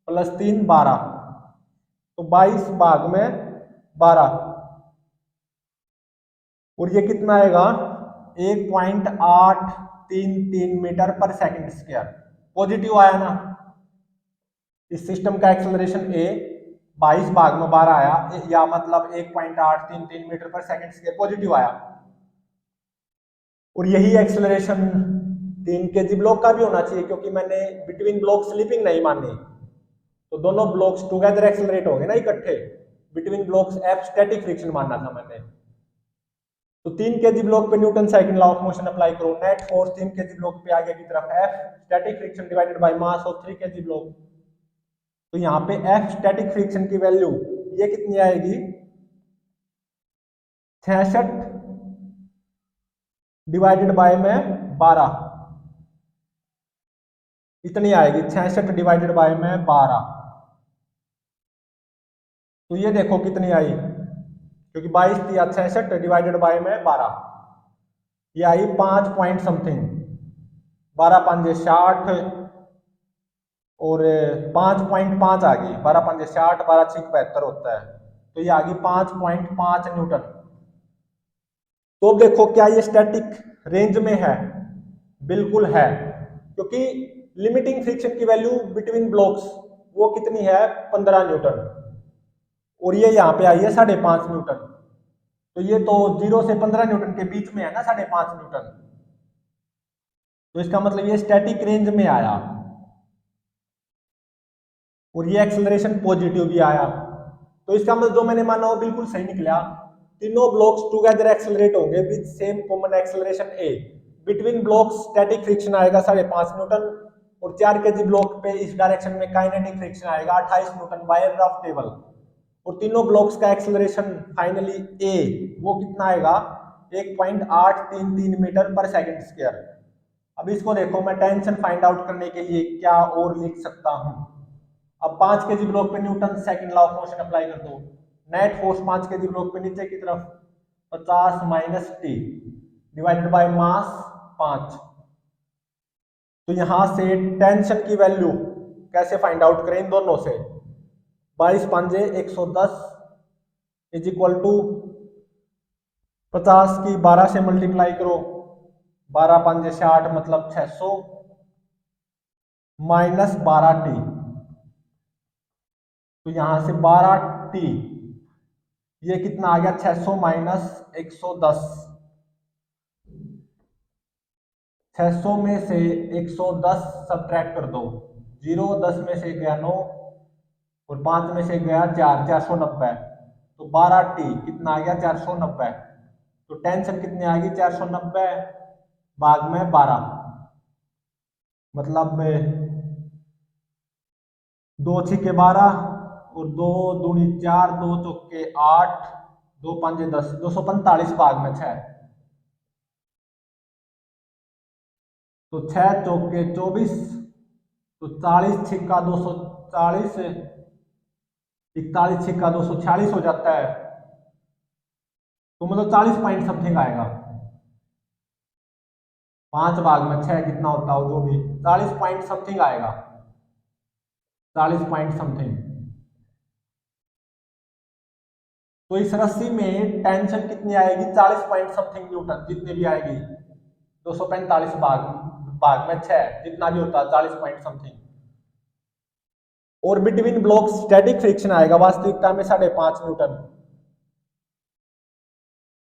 plus 3 12, तो 22 भाग में 12, और ये कितना आएगा 1.833 मीटर पर सेकंड स्क्वायर। पॉजिटिव आया ना, इस सिस्टम का एक्सेलरेशन ए 22 भाग में 12 आया, या मतलब 1.833 मीटर पर सेकंड स्क्वायर पॉजिटिव आया। और यही एक्सेलरेशन 3 kg ब्लॉक का भी होना चाहिए, क्योंकि मैंने बिटवीन ब्लॉक स्लीपिंग नहीं मानी, तो दोनों ब्लॉक्स टुगेदर एक्सेलरेट होंगे ना इकट्ठे। Between blocks F static friction मानना था मैंने। तो 3 kg ब्लॉक पे Newton second law of motion apply करो, नेट फोर्स 3 kg ब्लॉक पे आगे की तरफ F static friction divided by mass of 3 kg block. तो यहाँ पे एफ स्टैटिक फ्रिक्शन की वैल्यू ये कितनी आएगी, 66 डिवाइडेड बाय में 12, इतनी आएगी 66 डिवाइडेड बाय में 12। तो ये देखो कितनी आई, क्योंकि 22 थी, 66 डिवाइडेड बाय में 12, ये आई 5 पॉइंट समथिंग, 12 5 60, और 5.5 आ गई, 12×5 = 60, 12×6 = 72 होता है, तो ये आ गई 5.5 न्यूटन। तो अब देखो क्या ये स्टैटिक रेंज में है? बिल्कुल है, क्योंकि लिमिटिंग फ्रिक्शन की वैल्यू बिटवीन ब्लॉक्स वो कितनी है? 15 न्यूटन, और ये यहाँ पे आई है 5.5 न्यूटन। तो ये तो 0 से 15 न्यूटन के बीच में है ना, 5.5 न्यूटन। तो इसका मतलब ये स्टैटिक रेंज में आया, और ये एक्सेलरेशन पॉजिटिव भी आया। तो इसका मतलब जो मैंने माना वो बिल्कुल सही निकला। तीनों ब्लॉक्स टुगेदर एक्सेलरेट होंगे with same common acceleration A. Between blocks static friction आएगा 5.5 न्यूटन, और 4 केजी ब्लॉक पे इस डायरेक्शन में काइनेटिक फ्रिक्शन आएगा 28 न्यूटन बाय रफ टेबल। और तीनों ब्लॉक्स का एक्सेलरेशन फाइनली ए वो कितना आएगा? 1.833 मीटर पर सेकंड स्क्वायर। अब इसको देखो, मैं टेंशन फाइंड आउट करने के लिए क्या और लिख सकता हूं। अब 5 केजी ब्लॉक पे Newton second law of motion apply कर दो। नेट फोर्स 5 केजी ब्लॉक पे नीचे की तरफ 50 माइनस टी डिवाइडेड बाय मास 5। तो यहां से टेंशन की वैल्यू कैसे फाइंड आउट करें? इन दोनों से 22×5 = 110 इज इक्वल टू 50 की 12 से मल्टीप्लाई करो, 12×5 = 60 मतलब 600 माइनस 12t। तो यहां से 12t ये कितना आ गया? 600 माइनस 110। 600 में से 110 सब्ट्रैक्ट कर दो, 0 10 में से गया 9, और 5 में से गया 4, 490। तो 12t कितना आ गया? 490। तो टेंशन कितनी आ गई? 490 भाग में 12, मतलब 2 छिके 12, और 2 दूनी 4, 2 चौके 8, 2 पंजे 10, 245 भाग में 6। तो 6 चौके 24, तो 40 छिक्का 240, 41 छिक्का 246 हो जाता है। तो मतलब 40 पॉइंट समथिंग आएगा। 5 भाग में 6 कितना होता हो जो भी, 40 पॉइंट समथिंग आएगा, 40 पॉइंट समथिंग। तो इस रस्सी में टेंशन कितनी आएगी? 40 पॉइंट समथिंग न्यूटन, जितनी भी आएगी 245 भाग भाग में 6 जितना भी होता है 40 पॉइंट समथिंग। और बिटवीन ब्लॉक्स स्टैटिक फ्रिक्शन आएगा वास्तविकता में 5.5 न्यूटन,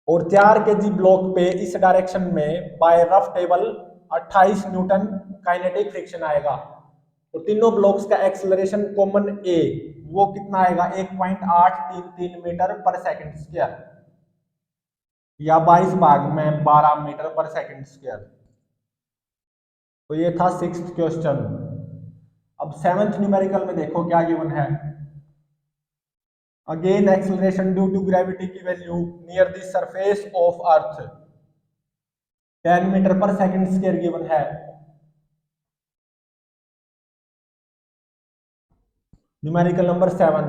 और 4 केजी ब्लॉक पे इस डायरेक्शन में by rough table 28 newton kinetic friction आएगा। तो तीनों ब्लॉक्स का एक्सेलरेशन कॉमन ए वो कितना आएगा? 1.833 मीटर पर सेकंड स्क्वायर, या 22 भाग में 12 मीटर पर सेकंड स्क्वायर। तो ये था 6th क्वेश्चन। अब 7th न्यूमेरिकल में देखो क्या गिवन है। Again acceleration due to gravity की value near the surface of earth 10 metre पर सेकंड स्क्वायर गिवन है। न्यूमेरिकल नंबर 7,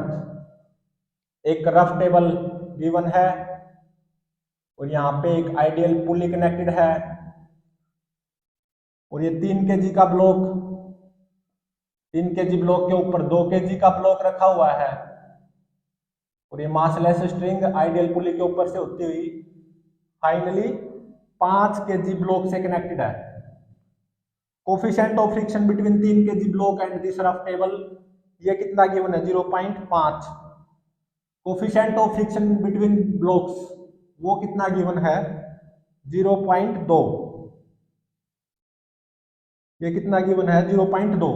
एक रफ टेबल गिवन है, और यहाँ पे एक आइडियल पुली कनेक्टेड है, और ये 3 केजी का ब्लॉक, 3 केजी ब्लॉक के ऊपर 2 केजी का ब्लॉक रखा हुआ है, और ये मासलेस स्ट्रिंग आइडियल पुली के ऊपर से होती हुई फाइनली 5 केजी ब्लॉक से कनेक्टेड है। Coefficient of friction between 3 KG block and this rough table ये कितना गिवन है? 0.5। Coefficient of friction between blocks वो कितना गिवन है? 0.2। ये कितना गिवन है? 0.2।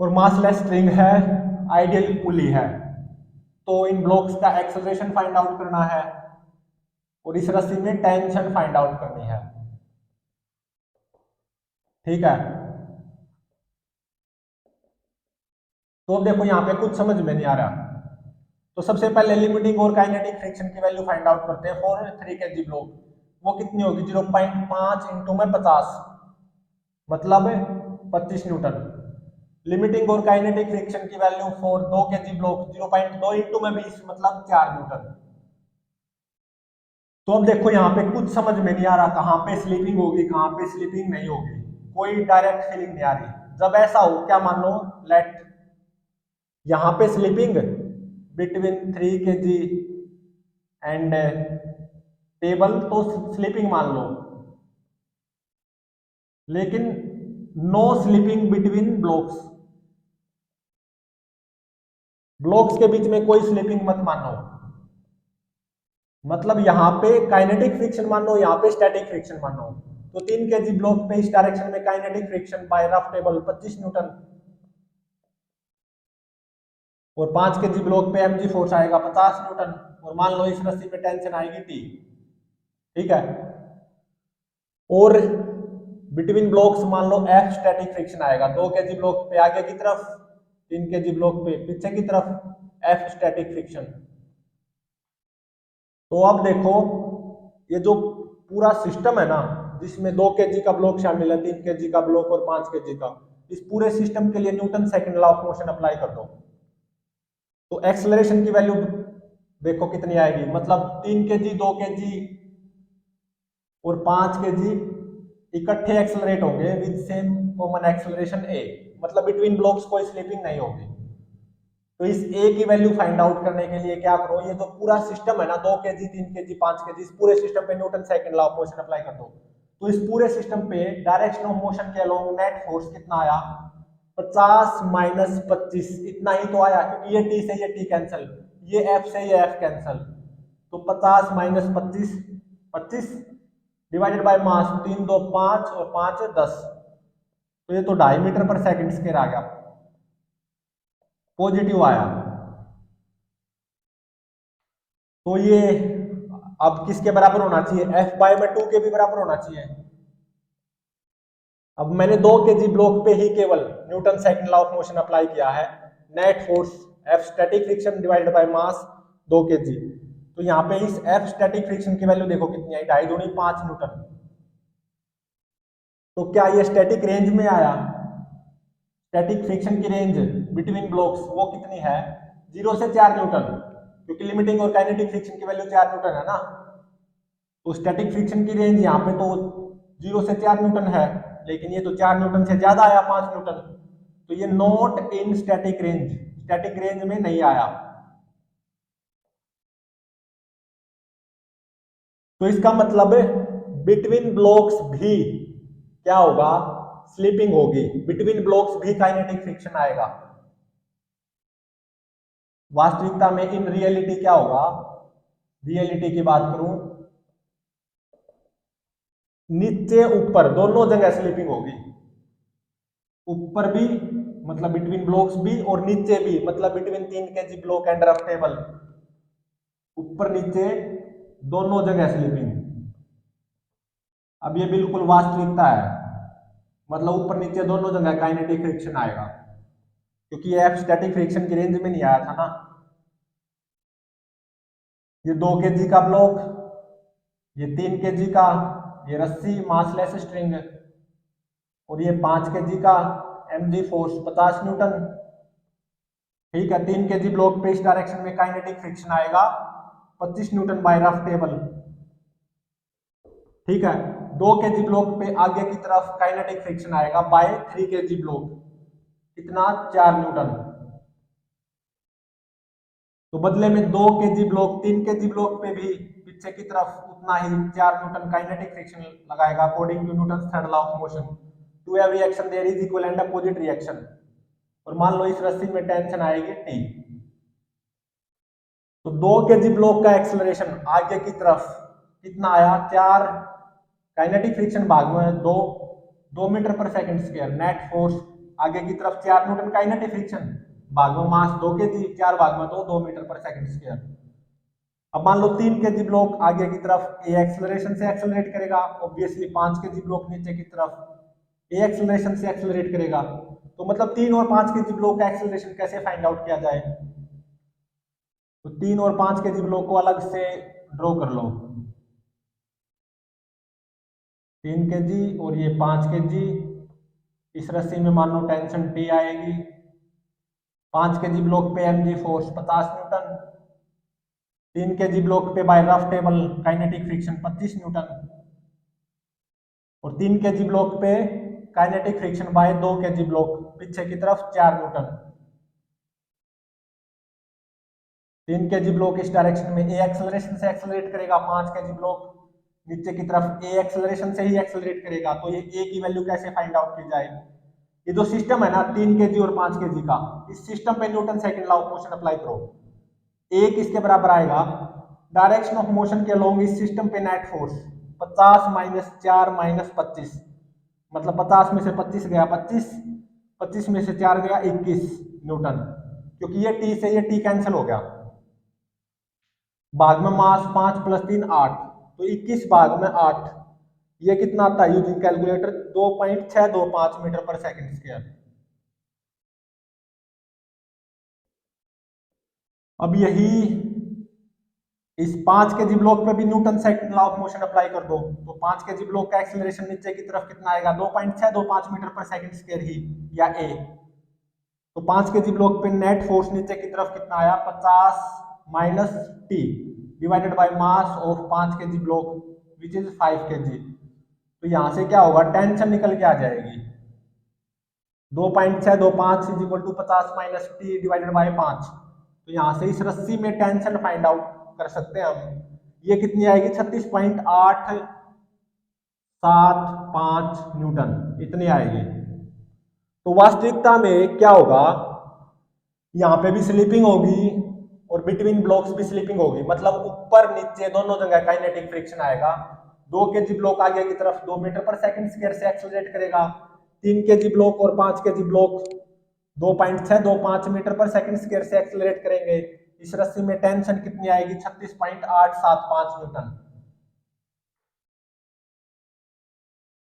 और मासलेस स्ट्रिंग है, आइडियल पुली है। तो इन ब्लॉक्स का एक्सेलरेशन फाइंड आउट करना है, और इस रस्सी में टेंशन फाइंड आउट करनी है। ठीक है, तो अब देखो यहाँ पे कुछ समझ में नहीं आ रहा। तो सबसे पहले लिमिटिंग और काइनेटिक फ्रिक्शन की वैल्यू फाइंड आउट करते हैं फॉर 3 केजी ब्लॉक। वो कितनी होगी? 0.5 इंटू में 50 मतलब 25 न्यूटन। लिमिटिंग और काइनेटिक फ्रिक्शन की value for 2 kg block 0.2 into में 20 मतलब 4 न्यूटन। तो अब देखो यहाँ पे कुछ समझ में नहीं आ रहा, कहाँ पे स्लीपिंग होगी कहाँ पे स्लीपिंग नहीं होगी, कोई डायरेक्ट फीलिंग नहीं आ रही। जब ऐसा हो क्या मान लो, लेट यहां पे slipping between 3 kg and table, तो स्लीपिंग मान लो, लेकिन no slipping between blocks, blocks के बीच में कोई स्लीपिंग मत मानो। मतलब यहां पे काइनेटिक फ्रिक्शन मानो, यहां पे स्टैटिक फ्रिक्शन मानो। तो 3 kg ब्लॉक पे इस डायरेक्शन में kinetic friction by rough table 25 newton, और 5 kg ब्लॉक पे mg फोर्स आएगा 50 न्यूटन, और मान लो इस रस्सी में टेंशन आएगी T। ठीक है, और बिटवीन ब्लॉक्स मान लो F स्टैटिक फ्रिक्शन आएगा। 2 kg ब्लॉक पे आगे की तरफ, 3 kg ब्लॉक पे पीछे की तरफ, F स्टैटिक फ्रिक्शन। तो अब देखो ये जो पूरा सिस्टम है ना, जिसमें 2 kg का ब्लॉक शामिल है, 3 kg का ब्लॉक और 5 kg का, इस पूरे सिस्टम के लिए Newton second law of motion apply कर दो। तो एक्सेलरेशन की वैल्यू देखो कितनी आएगी, मतलब 3 kg 2 kg और 5 kg इकट्ठे एक्सेलरेट होंगे with same common acceleration a, मतलब बिटवीन ब्लॉक्स कोई स्लिपिंग नहीं होगी। तो इस ए की वैल्यू फाइंड आउट करने के लिए क्या करो, ये जो पूरा सिस्टम है ना, 2 kg 3 kg 5 kg, इस पूरे सिस्टम पे Newton second law of motion apply कर दो। तो इस पूरे सिस्टम पे डायरेक्शन ऑफ मोशन के अलोंग नेट फोर्स कितना आया, 50 माइनस 25, इतना ही तो आया, क्योंकि ये टी से ये टी कैंसिल, ये एफ से ये एफ कैंसिल। तो 50 माइनस 25, 25 डिवाइडेड बाय मास, 3 2 5 और 5 10, तो ये तो 2.5 मीटर पर सेकंड स्क्वायर आ गया, पॉजिटिव आया। तो ये अब किसके बराबर होना चाहिए, एफ बाय में 2 के भी बराबर होना चाहिए। अब मैंने 2 kg ब्लॉक पे ही केवल Newton second law of motion apply किया है, net force F static friction divided by mass 2 kg। तो यहाँ पे इस एफ स्टैटिक फ्रिक्शन की वैल्यू देखो कितनी आई, 2.5 दूनी 5 न्यूटन। तो क्या ये स्टैटिक रेंज में आया, स्टैटिक फ्रिक्शन की रेंज बिटवीन ब्लॉक्स वो कितनी है, 0 से 4 न्यूटन, क्योंकि लिमिटिंग और काइनेटिक फ्रिक्शन की वैल्यू 4 न्यूटन है ना। तो स्टैटिक फ्रिक्शन की रेंज यहाँ पे तो 0 से 4 न्यूटन है, लेकिन ये तो 4 न्यूटन से ज्यादा आया, 5 न्यूटन। तो ये not in static range, static range में नहीं आया। तो इसका मतलब बिटवीन ब्लॉक्स भी क्या होगा, स्लिपिंग होगी, बिटवीन ब्लॉक्स भी काइनेटिक फ्रिक्शन आएगा। वास्तविकता में इन रियलिटी क्या होगा, रियलिटी की बात करूं, नीचे ऊपर दोनों जगह स्लिपिंग होगी, ऊपर भी मतलब बिटवीन ब्लॉक्स भी, और नीचे भी मतलब between 3 kg block and rough table, ऊपर नीचे दोनों जगह स्लिपिंग। अब ये बिल्कुल वास्तविकता है, मतलब ऊपर नीचे दोनों जगह काइनेटिक फ्रिक्शन आएगा, क्योंकि ये एफ स्टैटिक फ्रिक्शन की रेंज में नहीं आया था ना। ये 2 kg का ब्लॉक, ये 3 kg का, ये रस्सी मासलेस स्ट्रिंग, और ये 5 kg का mg फोर्स 50 न्यूटन। ठीक है, 3 kg ब्लॉक पे इस डायरेक्शन में काइनेटिक फ्रिक्शन आएगा 25 न्यूटन बाय रफ टेबल। ठीक है, 2 kg ब्लॉक पे आगे की तरफ काइनेटिक फ्रिक्शन आएगा बाय 3 kg ब्लॉक, कितना 4 न्यूटन। तो बदले में 2 kg ब्लॉक 3 kg ब्लॉक पे भी पीछे की तरफ उतना ही 4 न्यूटन काइनेटिक फ्रिक्शन लगाएगा according to Newton third law of motion. To every action there is equal and opposite reaction. और मान लो इस रस्सी में टेंशन आएगी टी, तो 2 kg ब्लॉक का एक्सेलरेशन आगे की तरफ कितना आया, 4 काइनेटिक फ्रिक्शन भाग में 2 मीटर पर सेकंड स्क्वायर, नेट फोर्स आगे की तरफ 4 न्यूटन काइनेटिक फ्रिक्शन भाग में मास 2 kg, 4 भाग में 2 मीटर पर सेकंड स्क्वायर। अब मान लो 3 kg ब्लॉक आगे की तरफ ए एक्सेलरेशन से एक्सेलरेट करेगा, ऑब्वियसली 5 kg ब्लॉक नीचे की तरफ ए एक्सेलरेशन से एक्सेलरेट करेगा। तो मतलब 3 और 5 kg ब्लॉक का एक्सेलरेशन कैसे फाइंड आउट किया जाए, तो 3 और 5 kg ब्लॉक को अलग से ड्रॉ कर लो, 3 kg और ये 5 kg, इस रस्सी में मान लो टेंशन टी आएगी, 5 kg ब्लॉक पे mg force 50 newton, 3 kg block पे by rough table kinetic friction 25 newton, और 3 kg ब्लॉक पे kinetic friction by 2 kg block, पीछे की तरफ 4 न्यूटन। 3 kg ब्लॉक इस डायरेक्शन में ए एक्सेलरेशन से एक्सेलरेट करेगा, 5 kg ब्लॉक नीचे की तरफ ए एक्सेलरेशन से ही एक्सेलरेट करेगा। तो ये ए की वैल्यू कैसे फाइंड आउट की जाए? ये जो सिस्टम है ना 3 kg और 5 kg का, इस सिस्टम पे Newton second law of motion apply करो। ए किसके बराबर आएगा? डायरेक्शन ऑफ मोशन के अलोंग इस सिस्टम पे नेट फोर्स 50 माइनस 4 माइनस 25, मतलब 50 में से 25 गया 25, 25 में से 4 गया 21 न्यूटन, क्योंकि ये टी से ये टी कैंसिल हो गया। भाग में मास 5 प्लस 3 8, तो 21 भाग में 8, ये कितना आता है यूजिंग कैलकुलेटर? 2.625 मीटर पर सेकंड स्क्वायर। अब यही इस 5 kg ब्लॉक पे भी Newton second law of motion apply कर दो, तो 5 kg ब्लॉक का एक्सीलरेशन नीचे की तरफ कितना आएगा? 2.625 मीटर पर सेकंड स्क्वायर ही, या ए। तो 5 kg ब्लॉक पे नेट फोर्स नीचे की तरफ कितना आया? 50 minus T divided by mass of 5 kg block which is 5 kg। तो यहां से क्या होगा? टेंशन निकल के आ जाएगी, 2.625 is equal to 50 minus T divided by 5। तो यहां से इस रस्सी में टेंशन फाइंड आउट कर सकते हैं हम। ये कितनी आएगी? 36.875 न्यूटन, इतनी आएगी। तो वास्तविकता में क्या होगा? यहाँ पे भी स्लिपिंग होगी और बिटवीन ब्लॉक्स भी स्लिपिंग होगी, मतलब ऊपर नीचे दोनों जगह काइनेटिक फ्रिक्शन आएगा। 2 kg ब्लॉक आगे की तरफ 2 मीटर पर सेकंड स्क्वायर से एक्सेलरेट करेगा, 3 kg ब्लॉक और 5 kg ब्लॉक 2.625 मीटर पर सेकंड स्क्वायर से एक्सेलरेट करेंगे। इस रस्सी में टेंशन कितनी आएगी? 36.875 न्यूटन।